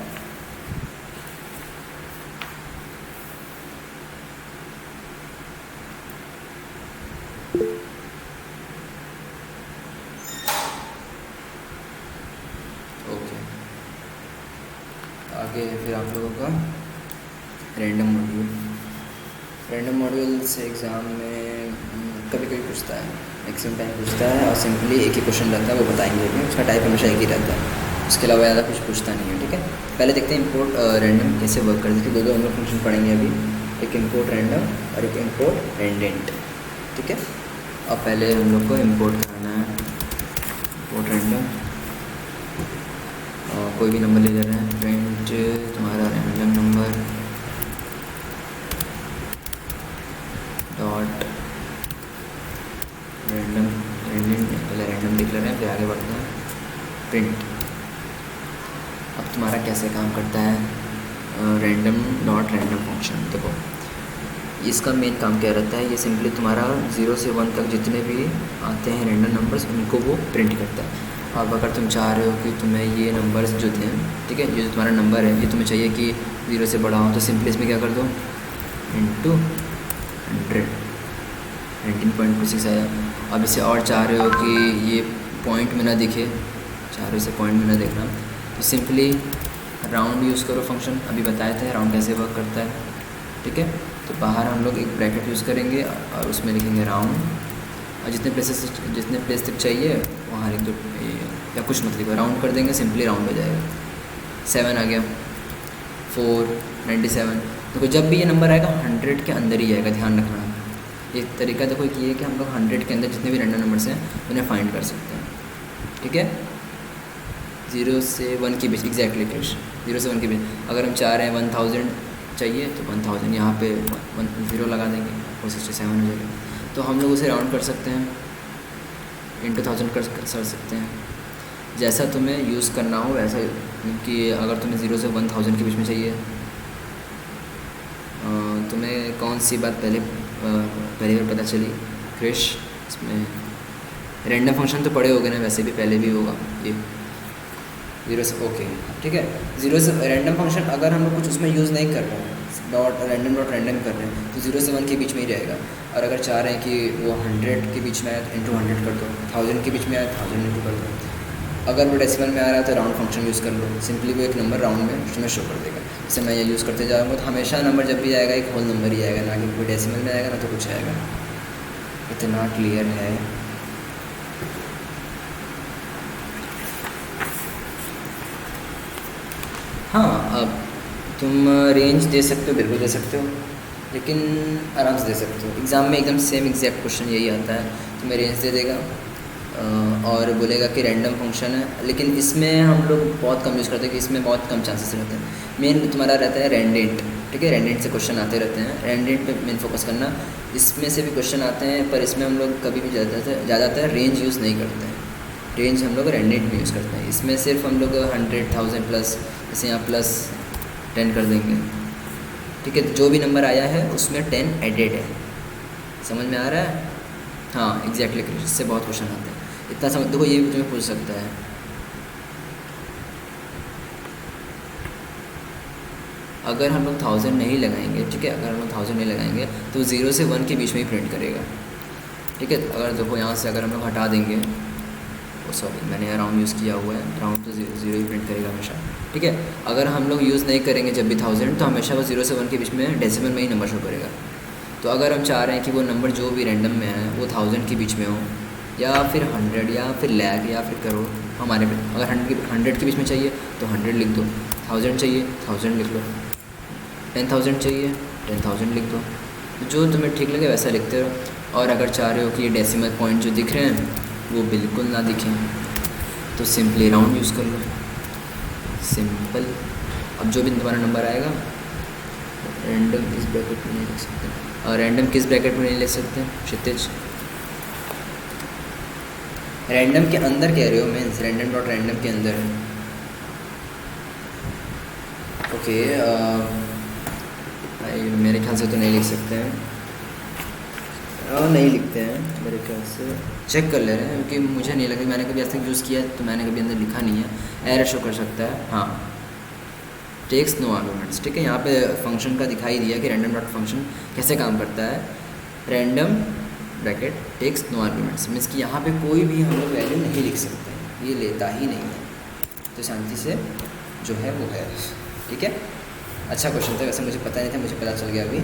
आगे फिर आप लोगों का रैंडम मॉड्यूल। रैंडम मॉड्यूल से एग्ज़ाम में कभी कभी पूछता है, मैक्सिमम टाइम पूछता है, और सिंपली एक ही क्वेश्चन रहता है, वो बताएंगे भी, उसका टाइप हमेशा एक ही रहता है, उसके अलावा ज़्यादा कुछ पूछता नहीं है। ठीक है, पहले देखते हैं इंपोर्ट रैंडम कैसे वर्क करते हैं। दो हम लोग फंक्शन पढ़ेंगे अभी, एक इंपोर्ट रैंडम और एक इंपोर्ट रेंडेंट। ठीक है, अब पहले हम लोग को इंपोर्ट करना है इंपोर्ट रैंडम, कोई भी नंबर ले रहे हैं, प्रिंट तुम्हारा रैंडम नंबर डॉट रैंडम, पहले रैंडम लिख ले रहे हैं, फिर आगे बढ़ते हैं प्रिंट। अब तुम्हारा कैसे काम करता है, रैंडम डॉट रैंडम फंक्शन। देखो इसका मेन काम क्या रहता है, ये सिंपली तुम्हारा 0 से 1 तक जितने भी आते हैं रैंडम नंबर्स उनको वो प्रिंट करता है। अब अगर तुम चाह रहे हो कि तुम्हें ये नंबर्स जो थे, ठीक है, ये जो तुम्हारा नंबर है ये तुम्हें चाहिए कि 0 से बड़ा हो, तो सिंपली इसमें क्या कर दो, * 100। 19.26 आया। अब इसे और चाह रहे हो कि ये पॉइंट में ना दिखे, चाह रहे हो इसे पॉइंट में ना देखना, तो सिंपली राउंड यूज़ करो फंक्शन, अभी बताए थे राउंड कैसे वर्क करता है। ठीक है, तो बाहर हम लोग एक ब्रैकेट यूज़ करेंगे और उसमें लिखेंगे राउंड, और जितने प्लेस तक चाहिए वहाँ लिख दो, या कुछ मत लिखो, राउंड कर देंगे, सिंपली राउंड हो जाएगा। 7 आ गया, 4, 97। देखो जब भी ये नंबर आएगा 100 के अंदर ही आएगा, ध्यान रखना। एक तरीका देखो कि ये कि हम लोग 100 के अंदर जितने भी रैंडम नंबर्स हैं उन्हें फाइंड कर सकते हैं। ठीक है, 0 से 1 के बीच, एग्जैक्टली क्रिश, 0 से 1 के बीच। अगर हम चाह रहे हैं 1000 चाहिए तो 1000 यहाँ पे 0 लगा देंगे और 67 हो जाएगा। तो हम लोग उसे राउंड कर सकते हैं, इंटू 1000 कर सकते हैं, जैसा तुम्हें यूज़ करना हो वैसा। कि अगर तुम्हें 0 से 1000 के बीच में चाहिए, तुम्हें कौन सी बात पहली बार पता चली क्रिश? इसमें रैंडम फंक्शन तो पढ़े होगे ना, वैसे भी पहले भी होगा ये 0 से, ओके ठीक है। 0 से रैंडम फंक्शन अगर हम लोग कुछ उसमें यूज़ नहीं कर रहे हैं, डॉट रैंडम कर रहे हैं, तो 0 से 1 के बीच में ही रहेगा। और अगर चाह रहे हैं कि वो 100 के बीच में आए तो इंटू 100 कर दो, 1000 के बीच में आए 1000 इंटू कर दो। अगर वो डेसिमल में आ रहा है तो राउंड फंक्शन यूज़ कर लो, सिंपली वो एक नंबर राउंड में उसमें शो कर देगा। जैसे मैं ये यूज़ करते जाऊँगा तो हमेशा नंबर जब भी आएगा एक होल नंबर ही आएगा, ना कि कोई डेसिमल में आएगा ना तो कुछ आएगा। इतना क्लियर है? हाँ, अब तुम रेंज दे सकते हो, बिल्कुल दे सकते हो, लेकिन आराम से दे सकते हो। एग्ज़ाम में एकदम सेम एग्जैक्ट क्वेश्चन यही आता है, तुम्हें रेंज दे देगा और बोलेगा कि रैंडम फंक्शन है। लेकिन इसमें हम लोग बहुत कम यूज़ करते हैं कि इसमें बहुत कम चांसेस रहते हैं। मेन तुम्हारा रहता है रैंडेंट, ठीक है, रैंडेंट से क्वेश्चन आते रहते हैं, रैंडेंट पे मेन फोकस करना। इसमें से भी क्वेश्चन आते हैं, पर इसमें हम लोग कभी भी ज़्यादातर रेंज यूज़ नहीं करते हैं। रेंज हम लोग रैंडेंट में यूज़ करते हैं। इसमें सिर्फ हम लोग 100,000 प्लस, जैसे यहाँ +10 कर देंगे। ठीक है, तो जो भी नंबर आया है उसमें 10 एडेड है। समझ में आ रहा है? हाँ एग्जैक्टली, इससे बहुत क्वेश्चन आते हैं। इतना समझ, देखो ये भी तुम्हें पूछ सकता है। अगर हम लोग 1000 नहीं लगाएंगे, ठीक है, अगर हम लोग 1000 नहीं लगाएंगे तो 0 से 1 के बीच में ही प्रिंट करेगा। ठीक है, अगर देखो यहाँ से अगर हम लोग हटा देंगे, सॉरी मैंने यहाँ राउंड यूज़ किया हुआ है, राउंड तो 0 ही प्रिंट करेगा हमेशा। ठीक है, अगर हम लोग यूज़ नहीं करेंगे जब भी 1000, तो हमेशा वो 0 से 1 के बीच में डेसिमल में ही नंबर शो करेगा। तो अगर हम चाह रहे हैं कि वो नंबर जो भी रैंडम में है वो 1000 के बीच में हो, या फिर 100, या फिर लाख, या फिर करोड़, हमारे पे अगर 100 के बीच में चाहिए तो 100 लिख दो, 1000 चाहिए 1000 लिख लो, 10,000 चाहिए 10,000 लिख दो, जो तुम्हें ठीक लगे वैसा लिखते रहो। और अगर चाह रहे हो कि ये डेसिमल पॉइंट जो दिख रहे हैं वो बिल्कुल ना दिखें तो सिंपली राउंड यूज़ कर लो, सिंपल। अब जो भी तुम्हारा नंबर आएगा, रैंडम किस ब्रैकेट में नहीं लिख सकते, और रैंडम किस ब्रैकेट में नहीं लिख सकते क्षितिज? रैंडम के अंदर कह रहे हो, मीन्स रैंडम डॉट रैंडम के अंदर है। ओके, मेरे ख्याल से तो नहीं लिख सकते हैं, नहीं लिखते हैं मेरे ख्याल से, चेक कर ले रहे हैं, क्योंकि मुझे नहीं लगा, मैंने कभी ऐसा यूज़ किया तो मैंने कभी अंदर लिखा नहीं है। एरर शो कर सकता है, हाँ, टेक्स नो आर्गुमेंट्स। ठीक है, यहाँ पे फंक्शन का दिखाई दिया कि रैंडम डॉट फंक्शन कैसे काम करता है। Random bracket takes no arguments means कि यहाँ पे कोई भी हम लोग वैल्यू नहीं लिख सकते, ये लेता ही नहीं है, तो शांति से जो है वो है। ठीक है, अच्छा क्वेश्चन था वैसे, मुझे पता नहीं था, मुझे पता चल गया अभी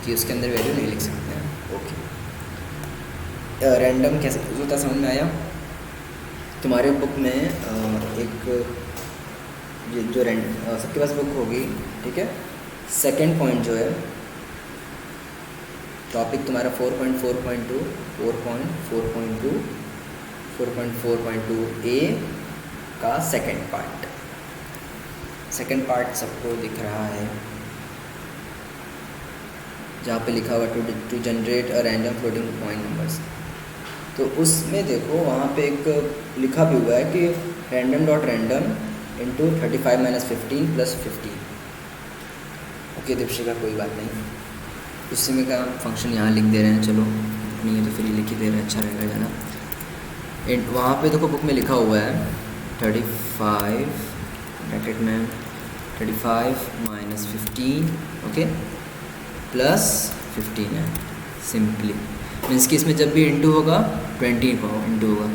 कि उसके अंदर वैल्यू नहीं लिख सकते हैं। ओके, रैंडम कैसे होता समझ में आया? तुम्हारे बुक में एक जो सबके पास बुक होगी, ठीक है, सेकंड पॉइंट जो है, टॉपिक तुम्हारा 4.4.2, 4.4.2, 4.4.2 ए का सेकंड पार्ट सबको दिख रहा है, जहाँ पे लिखा हुआ to generate a random floating point numbers. तो उसमें देखो वहाँ पे एक लिखा भी हुआ है कि random dot random into 35 - 15 + 50। Okay Deepshikha, कोई बात नहीं, उसी में का फंक्शन यहाँ लिख दे रहे हैं, चलो नहीं है तो फिर लिख ही दे रहे हैं, अच्छा रहेगा ज़्यादा। वहाँ पे देखो बुक में लिखा हुआ है 35 ब्रैकेट में 35 - 15, ओके, +15 है सिंपली। मीन्स कि इसमें जब भी इंटू होगा 20 का इंटू होगा।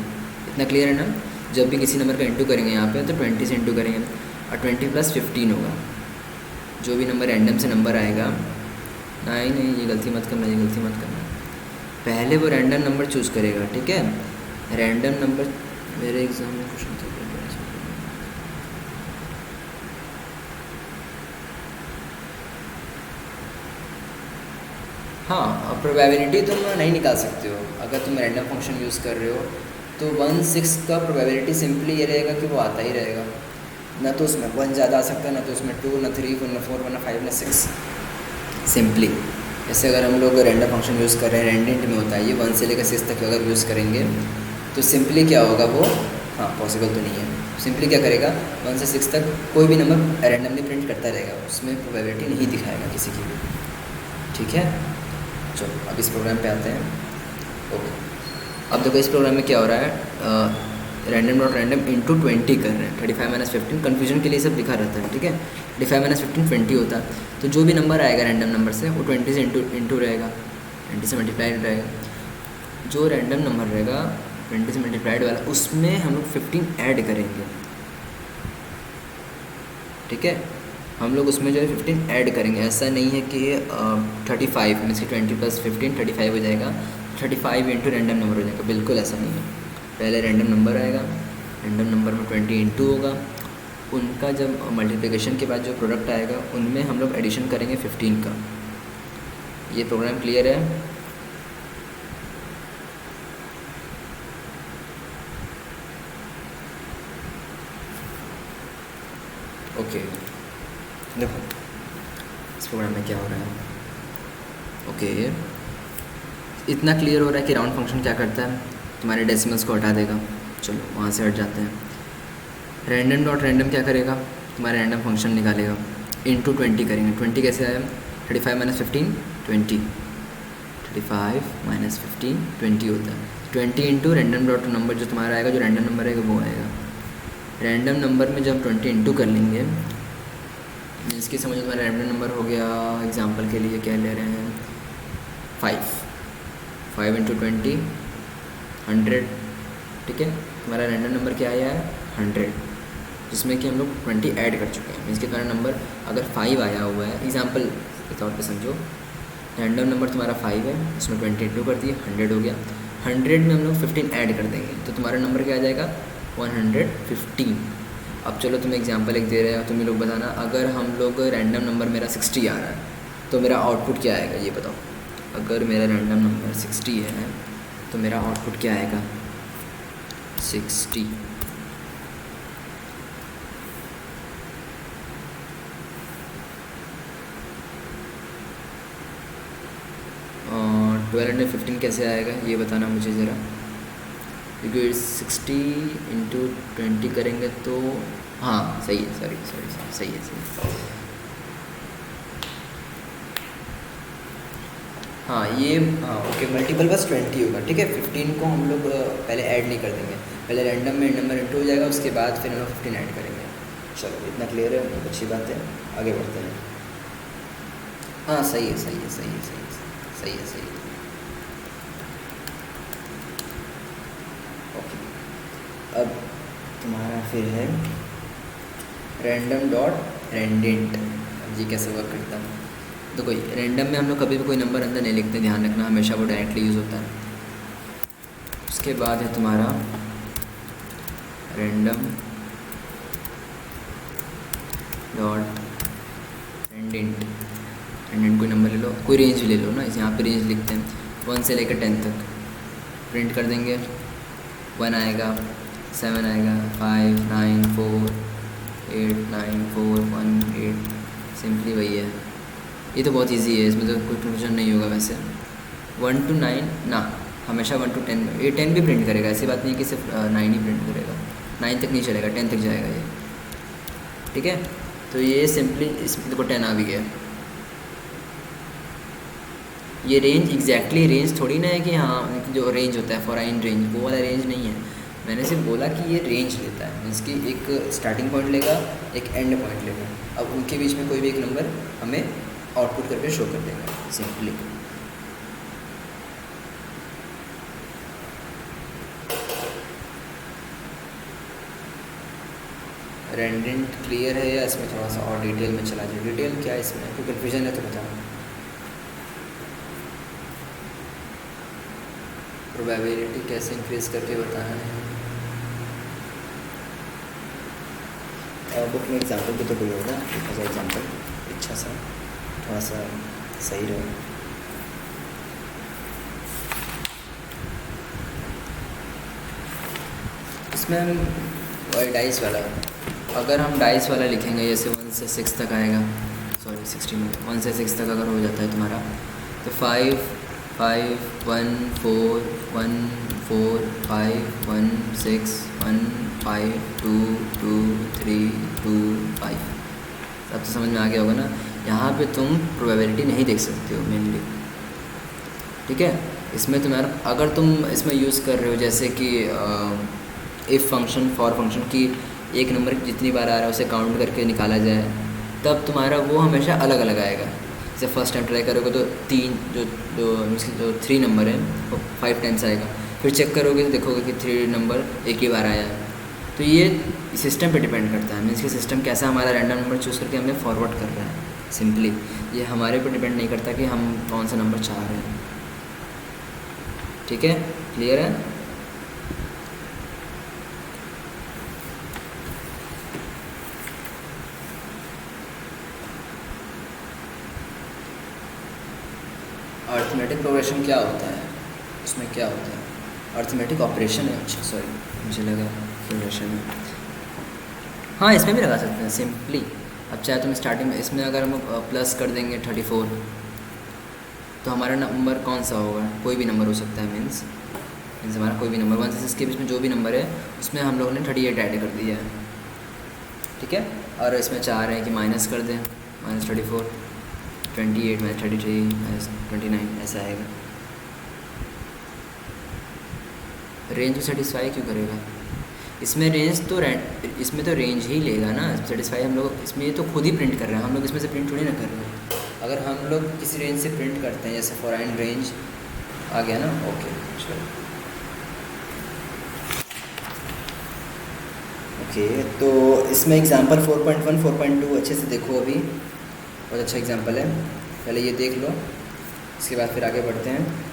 इतना क्लियर है ना? जब भी किसी नंबर का इंटू करेंगे यहाँ पे तो 20 से इंटू करेंगे और 20 + 15 होगा। जो भी नंबर रैंडम से नंबर आएगा, नहीं ये गलती मत करना, ये गलती मत करना। पहले वो रैंडम नंबर चूज़ करेगा, ठीक है? रैंडम नंबर मेरे एग्ज़ाम में क्वेश्चन था। हाँ, अब प्रोबेबिलिटी तुम नहीं निकाल सकते हो अगर तुम रैंडम फंक्शन यूज़ कर रहे हो। तो 1/6 का प्रोबेबिलिटी सिंपली ये रहेगा कि वो आता ही रहेगा। ना तो उसमें 1 ज़्यादा आ सकता है, ना तो उसमें 2, ना 3, ना 4, ना 5, ना 6। सिंपली जैसे अगर हम लोग रैंडम फंक्शन यूज़ कर रहे हैं, रैंडेंट में होता है ये 1 से लेकर 6 तक अगर यूज़ करेंगे तो सिंपली क्या होगा वो, हाँ पॉसिबल तो नहीं है। सिंपली क्या करेगा, 1 से 6 तक कोई भी नंबर रैंडमली प्रिंट करता रहेगा, उसमें प्रोबेबिलिटी नहीं दिखाएगा किसी की भी, ठीक है? चलो अब इस प्रोग्राम पे आते हैं। ओके, अब देखो इस प्रोग्राम में क्या हो रहा है, रैंडम डॉट रैंडम इंटू 20 कर रहे हैं। 35 - 15 कन्फ्यूजन के लिए सब लिखा रहता है, ठीक है? 35 - 15 20 होता है। तो जो भी नंबर आएगा रैंडम नंबर से वो 20 से इंटू रहेगा, 20 से मल्टीप्लाइड रहेगा। जो रैंडम नंबर रहेगा 20 से मल्टीप्लाइड वाला, उसमें हम लोग 15 ऐड करेंगे, ठीक है? हम लोग उसमें जो है 15 ऐड करेंगे। ऐसा नहीं है कि 35 मीन्स कि 20 + 15 35 हो जाएगा, 35 इंटू रैंडम नंबर हो जाएगा, बिल्कुल ऐसा नहीं है। पहले रैंडम नंबर आएगा, रैंडम नंबर में 20 इंटू होगा, उनका जब मल्टीप्लिकेशन के बाद जो प्रोडक्ट आएगा उनमें हम लोग एडिशन करेंगे 15 का। ये प्रोग्राम क्लियर है? ओके, देखो इस प्रोग्राम में क्या हो रहा है। ओके, इतना क्लियर हो रहा है कि राउंड फंक्शन क्या करता है, तुम्हारे डेसिमल्स को हटा देगा। चलो वहाँ से हट जाते हैं। रैंडम डॉट रैंडम क्या करेगा, तुम्हारा रैंडम फंक्शन निकालेगा, इंटू 20 करेंगे। 20 कैसे आया, 35 - 15 20, 35 - 15 20 होता है। 20 इंटू रैंडम डॉट नंबर जो तुम्हारा आएगा, जो रैंडम नंबर आएगा वो आएगा। रैंडम नंबर में जब 20 इंटू कर लेंगे, मीन्स की समझ तुम्हारा रैंडम नंबर हो गया, एग्जांपल के लिए क्या ले रहे हैं 5 इंटू 20 100, ठीक है? हमारा रैंडम नंबर क्या आया है 100, जिसमें कि हम लोग 20 ऐड कर चुके हैं। मीन्स के कारण नंबर अगर 5 आया हुआ है, एग्जांपल के तौर पे समझो, रैंडम नंबर तुम्हारा 5 है, उसमें 20 इंटू कर दिए 100 हो गया। 100 में हम लोग 15 ऐड कर देंगे तो तुम्हारा नंबर क्या आ जाएगा 115। अब चलो तुम एग्जांपल एक दे रहे हो, तुम ये लोग बताना, अगर हम लोग रैंडम नंबर मेरा 60 आ रहा है तो मेरा आउटपुट क्या आएगा ये बताओ। अगर मेरा रैंडम नंबर 60 है तो मेरा आउटपुट क्या आएगा 60। 1215 कैसे आएगा ये बताना मुझे ज़रा, क्योंकि 60 इंटू 20 करेंगे तो हाँ सही है, सॉरी सही है। हाँ ये हाँ ओके, मल्टीपल बस 20 होगा, ठीक है? 15 को हम लोग पहले ऐड नहीं कर देंगे, पहले रैंडम में नंबर इंटू हो जाएगा, उसके बाद फिर हम लोग 15 ऐड करेंगे। चलो इतना क्लियर है, बहुत अच्छी बात है, आगे बढ़ते हैं। हाँ सही है। ओके, अब तुम्हारा फिर है रैंडम डॉट रैंडेंट। अब ये कैसे वर्क करता है, तो कोई रैंडम में हम लोग कभी भी कोई नंबर अंदर नहीं लिखते, ध्यान रखना, हमेशा वो डायरेक्टली यूज़ होता है। उसके बाद है तुम्हारा रैंडम डॉट रैंडेंट। रैंडेंट कोई नंबर ले लो, कोई रेंज ले लो ना, इस यहाँ पे रेंज लिखते हैं 1 से लेकर 10 तक, प्रिंट कर देंगे। 1 आएगा, 7 आएगा, 5 9 4 8 9 4 1 8, सिंपली वही है। ये तो बहुत इजी है, इसमें तो कोई कंफ्यूजन नहीं होगा वैसे। 1 to 9 ना, हमेशा 1 to 10, ये 10 भी प्रिंट करेगा, ऐसी बात नहीं है कि सिर्फ 9 ही प्रिंट करेगा, 9 तक नहीं चलेगा, 10 तक जाएगा ये, ठीक है? तो ये सिंपली इसमें देखो 10 आ भी गया। ये रेंज एग्जैक्टली रेंज थोड़ी ना है कि हाँ जो रेंज होता है फॉराइन रेंज, वो वाला रेंज नहीं है। मैंने सिर्फ बोला कि ये रेंज लेता है, मीन्स कि एक स्टार्टिंग पॉइंट लेगा, एक एंड पॉइंट लेगा, अब उनके बीच में कोई भी एक नंबर हमें आउटपुट करके शो कर देगा सिंपली। रेंडेंट क्लियर है या इसमें थोड़ा सा और डिटेल में चला जाए? डिटेल क्या है इसमें, कोई कन्फ्यूजन है तो बताओ। प्रोबेबिलिटी कैसे इंक्रीज करके बताना है? बुक में एग्जाम्पल भी तो कोई होगा, ऐसा एग्जाम्पल अच्छा सा थोड़ा सा सही रहे। इसमें हम डाइस वाला, अगर हम डाइस वाला लिखेंगे जैसे 1 से 6 तक आएगा, सॉरी 16 1 से 6 तक अगर हो जाता है तुम्हारा, तो 5 5 1 4 1 4 5 1 6 1 5 2 2 3 2 5। अब तो समझ में आ गया होगा ना। यहाँ पे तुम प्रोबेबिलिटी नहीं देख सकते हो मेनली, ठीक है। इसमें तुम्हारा अगर तुम इसमें यूज़ कर रहे हो जैसे कि इफ़ फंक्शन फॉर फंक्शन की एक नंबर जितनी बार आ रहा है उसे काउंट करके निकाला जाए, तब तुम्हारा वो हमेशा अलग अलग आएगा। जैसे फर्स्ट टाइम ट्राई करोगे तो 3 जो 3 नंबर है वो 5 टाइम्स आएगा, फिर चेक करोगे तो देखोगे कि 3 नंबर एक ही बार आया है। तो ये सिस्टम पे डिपेंड करता है, मीन्स कि सिस्टम कैसा हमारा रैंडम नंबर चूज़ करके हमें फॉरवर्ड कर रहा है। सिंपली ये हमारे पर डिपेंड नहीं करता कि हम कौन सा नंबर चाह रहे हैं, ठीक है। क्लियर है? अर्थमेटिक प्रोग्रेशन क्या होता है, उसमें क्या होता है? अर्थमेटिक ऑपरेशन है, अच्छा सॉरी मुझे लगा प्रोग्रेशन है। हाँ इसमें भी लगा सकते हैं सिंपली। अब चाहे तुम स्टार्टिंग में इसमें अगर हम प्लस कर देंगे 34, तो हमारा नंबर कौन सा होगा? कोई भी नंबर हो सकता है, मीन्स हमारा कोई भी नंबर 1 से 6 के बीच में जो भी नंबर है उसमें हम लोगों ने 38 ऐड कर दिया है, ठीक है। और इसमें चाह रहे हैं कि माइनस कर दें, -34 28 -33 -29 ऐसा आएगा। रेंज को सेटिस्फाई क्यों करेगा? इसमें इसमें तो रेंज ही लेगा ना सेटिस्फाई। हम लोग इसमें ये तो खुद ही प्रिंट कर रहे हैं, हम लोग इसमें से प्रिंट थोड़ी ना कर रहे हैं। अगर हम लोग किसी रेंज से प्रिंट करते हैं जैसे फॉरेन रेंज आ गया ना, ओके चलो ओके। तो इसमें एग्जांपल 4.1 4.2 अच्छे से देखो, अभी बहुत अच्छा एग्जांपल है, पहले ये देख लो, इसके बाद फिर आगे बढ़ते हैं।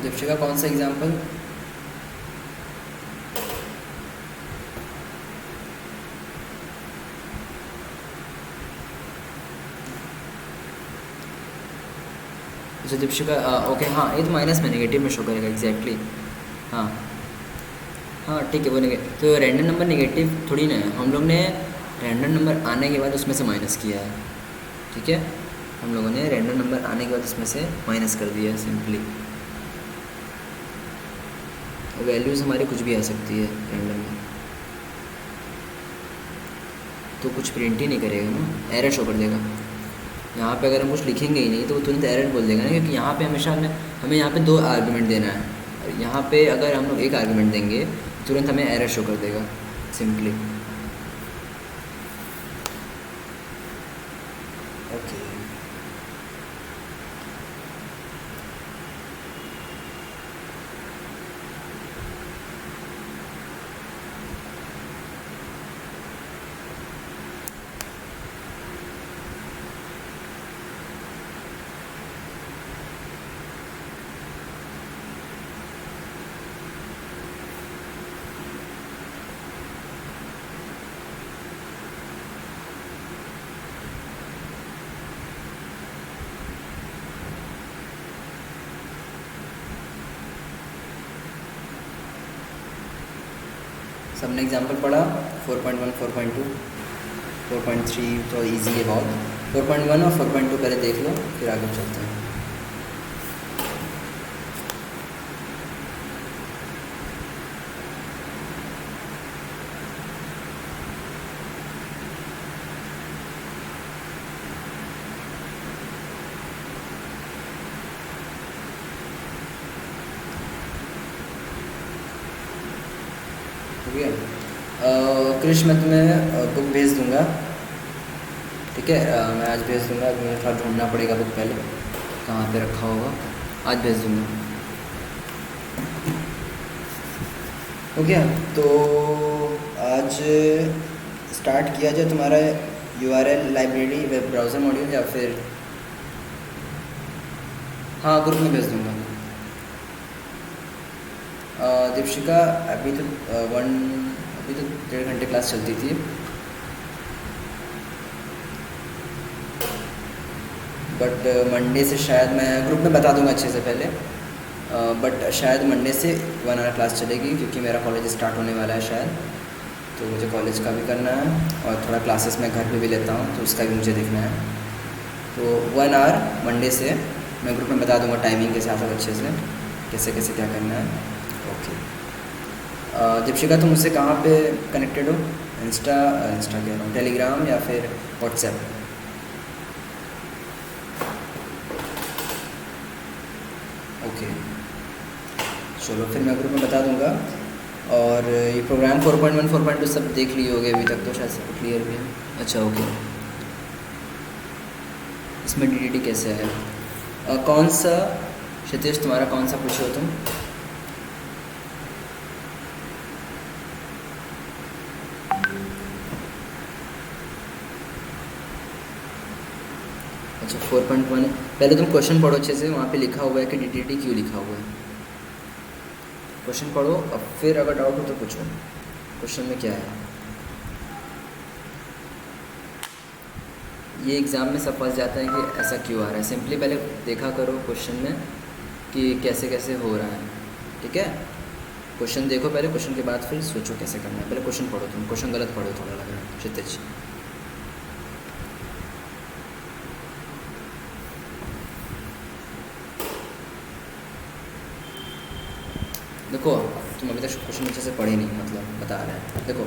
दीक्षिका कौन सा एग्जाम्पल? अच्छा दीक्षिका ओके, हाँ ये तो माइनस में नेगेटिव में शो करेगा एग्जैक्टली। हाँ हाँ ठीक है, वो नेगेटिव तो रैंडम नंबर नेगेटिव थोड़ी ना है, हम लोग ने रैंडम नंबर आने के बाद उसमें से माइनस किया है, ठीक है। हम लोगों ने रैंडम नंबर आने के बाद उसमें से माइनस कर दिया है सिंपली। वैल्यूज़ हमारी कुछ भी आ सकती है रैंडम में, तो कुछ प्रिंट ही नहीं करेगा ना, एरर शो कर देगा। यहाँ पे अगर हम कुछ लिखेंगे ही नहीं तो वो तुरंत एरर बोल देगा ना, क्योंकि यहाँ पे हमेशा हमें यहाँ पे 2 आर्गुमेंट देना है, यहाँ पे अगर हम लोग एक आर्गुमेंट देंगे तुरंत हमें एरर शो कर देगा सिंपली। ओके सबने एग्जांपल पढ़ा 4.1 4.2 4.3 तो इजी है बहुत। 4.1 और 4.2 पहले देख लो फिर आगे चलते हैं। ठीक है क्रिश, मैं तुम्हें बुक भेज दूंगा। ठीक है मैं आज भेज दूंगा। मुझे थोड़ा ढूंढना पड़ेगा बुक पहले कहाँ पे रखा होगा। आज भेज दूंगा। हो गया तो आज स्टार्ट किया जाए तुम्हारा URL library web browser module, या फिर हाँ ग्रुप में भेज दूंगा। दीपशिका अभी तो 1.5 घंटे क्लास चलती थी। बट मंडे से शायद मैं ग्रुप में बता दूंगा अच्छे से पहले। बट शायद मंडे से 1 आवर क्लास चलेगी क्योंकि मेरा कॉलेज स्टार्ट होने वाला है शायद, तो मुझे कॉलेज का भी करना है और थोड़ा क्लासेस मैं घर पे भी लेता हूँ तो उसका भी मुझे देखना है। तो 1 आवर मंडे से मैं ग्रुप में बता दूंगा टाइमिंग के साथ अच्छे से कैसे कैसे क्या करना है। ओके दीपशिका तुम मुझसे कहाँ पे कनेक्टेड हो? इंस्टा कह रहा हूँ, टेलीग्राम या फिर व्हाट्सएप? ओके चलो फिर मैं ग्रुप में बता दूंगा। और ये प्रोग्राम 4.1 4.2 सब देख लिए होगे अभी तक तो शायद सब क्लियर भी है। अच्छा ओके इसमें DDD कैसे है? कौन सा क्षितिज तुम्हारा कौन सा पूछे हो तुम? अच्छा 4.1 पहले तुम क्वेश्चन पढ़ो अच्छे से, वहाँ पे लिखा हुआ है कि DDD क्यों लिखा हुआ है। क्वेश्चन पढ़ो अब फिर अगर डाउट हो तो पूछो क्वेश्चन में क्या है। ये एग्ज़ाम में सब फंस जाता है कि ऐसा क्यों आ रहा है। सिंपली पहले देखा करो क्वेश्चन में कि कैसे कैसे हो रहा है। ठीक है क्वेश्चन देखो पहले, क्वेश्चन के बाद फिर सोचो कैसे करना है। पहले क्वेश्चन पढ़ो, तुम क्वेश्चन गलत पढ़ो थोड़ा लग रहा है क्षितिज। देखो तुम अभी तक क्वेश्चन अच्छे से पढ़े नहीं, मतलब बता रहा है। देखो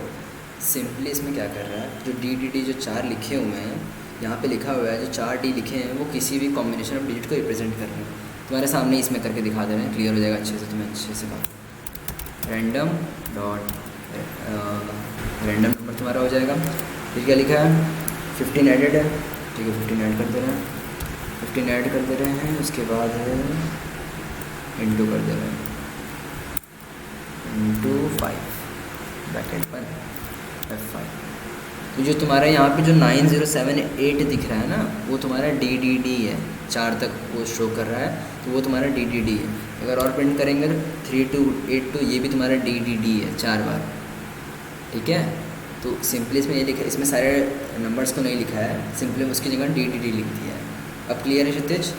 सिंपली इसमें क्या कर रहा है, जो DDD जो 4 लिखे हुए हैं यहाँ पे लिखा हुआ है, जो 4D लिखे हैं वो किसी भी कॉम्बिनेशन ऑफ डिजिट को रिप्रेजेंट कर रहे हैं। तुम्हारे सामने इसमें करके दिखा दे रहे हैं, क्लियर हो जाएगा अच्छे से तुम्हें अच्छे से बात। रैंडम नंबर तुम्हारा हो जाएगा। फिर क्या लिखा है 15 एडेड है। ठीक है 15 ऐड कर दे रहे हैं, 15 ऐड कर दे रहे हैं। उसके बाद है इंटू कर दे रहे हैं, इंटू 5 ब्रैकेट पर F5। तो जो तुम्हारा यहाँ पे जो 9078 दिख रहा है ना वो तुम्हारा DDD है, 4 तक वो शो कर रहा है तो वो तुम्हारा DDD है। अगर और प्रिंट करेंगे 3282 ये भी तुम्हारा DDD है 4 बार। ठीक है तो सिंपली इसमें ये लिखा, इसमें सारे नंबर्स को नहीं लिखा है, सिंपली उसकी जगह DDD लिख दिया है। अब क्लियर है क्षितिज?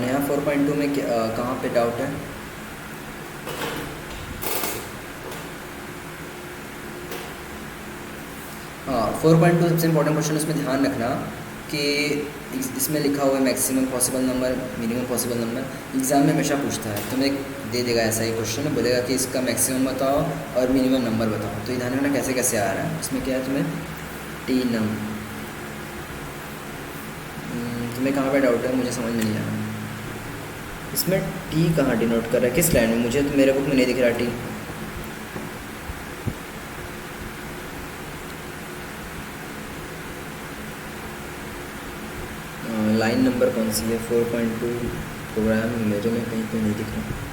नया 4.2 में कहाँ पे डाउट है? हाँ 4.2 सबसे इम्पोर्टेंट क्वेश्चन उसमें ध्यान रखना कि इसमें लिखा हुआ है maximum possible number minimum possible number. Exam में हमेशा पूछता है, तुम्हें दे देगा ऐसा ही क्वेश्चन, बोलेगा कि इसका मैक्सिमम बताओ और मिनिमम नंबर बताओ। तो ये ध्यान रखना कैसे कैसे आ रहा है। इसमें क्या है तुम्हें टी नम। तुम्हें कहाँ पे डाउट है, मुझे समझ में नहीं आ रहा। इसमें टी कहाँ डिनोट कर रहा है, किस लाइन में? मुझे तो मेरे बुक में नहीं दिख रहा टी। लाइन नंबर कौन सी है? 4.2 प्रोग्राम मेरे में कहीं पे नहीं दिख रहा।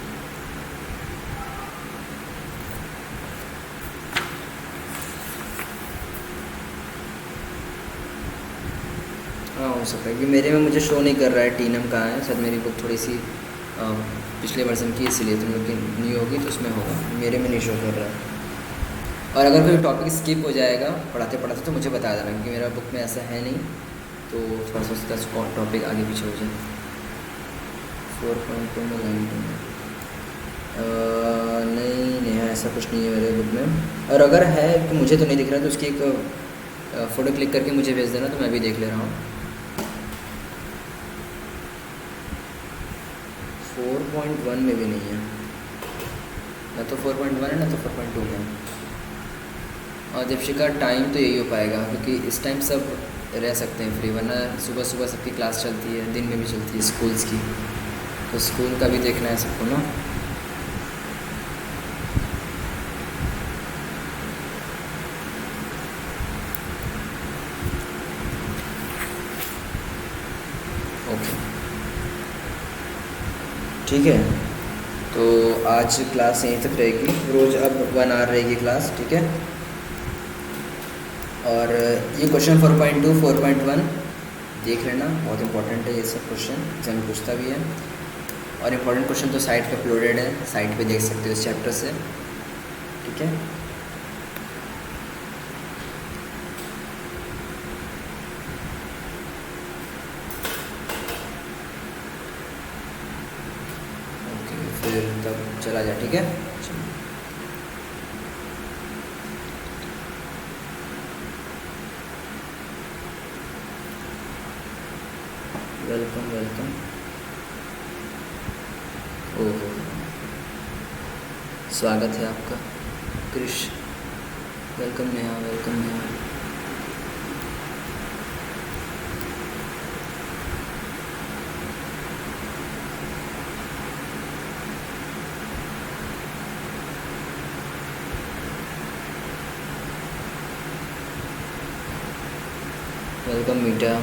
हाँ हो सकता है कि मेरे में मुझे शो नहीं कर रहा है टी नम कहाँ है। शायद मेरी बुक थोड़ी सी पिछले वर्जन की, इसीलिए तुम लोग की न्यू होगी तो उसमें होगा, मेरे में नहीं शो कर रहा है। और अगर कोई टॉपिक स्किप हो जाएगा पढ़ाते पढ़ाते तो मुझे बता देना, क्योंकि मेरा बुक में ऐसा है नहीं, तो थोड़ा सा उसका टॉपिक आगे पीछे हो जाए। 4.2 में लाइन टू में नहीं नहीं है, ऐसा कुछ नहीं है मेरे बुक में। और अगर है कि मुझे तो नहीं दिख रहा, तो उसकी एक फ़ोटो क्लिक करके मुझे भेज देना, तो मैं भी देख ले रहा हूँ। 4.1 में भी नहीं है, ना तो 4.1 है ना तो 4.2 में है। और दीपशिका टाइम तो यही हो पाएगा, क्योंकि इस टाइम सब रह सकते हैं फ्री, वरना सुबह सुबह सबकी क्लास चलती है, दिन में भी चलती है स्कूल्स की, तो स्कूल का भी देखना है सबको ना। ओके ठीक है, तो आज क्लास यहीं तक रहेगी। रोज़ अब 1 आवर रहेगी क्लास, ठीक है। और ये क्वेश्चन 4.2 4.1 देख लेना, बहुत इंपॉर्टेंट है ये सब क्वेश्चन, एग्जाम पूछता भी है। और इम्पोर्टेंट क्वेश्चन तो साइट पे अपलोडेड है, साइट पे देख सकते हो इस चैप्टर से, ठीक है। ओके फिर तब चला जाए, ठीक है। Welcome welcome. ओहो, स्वागत है आपका Krish. Welcome Neha, welcome Neha. Welcome मीटा।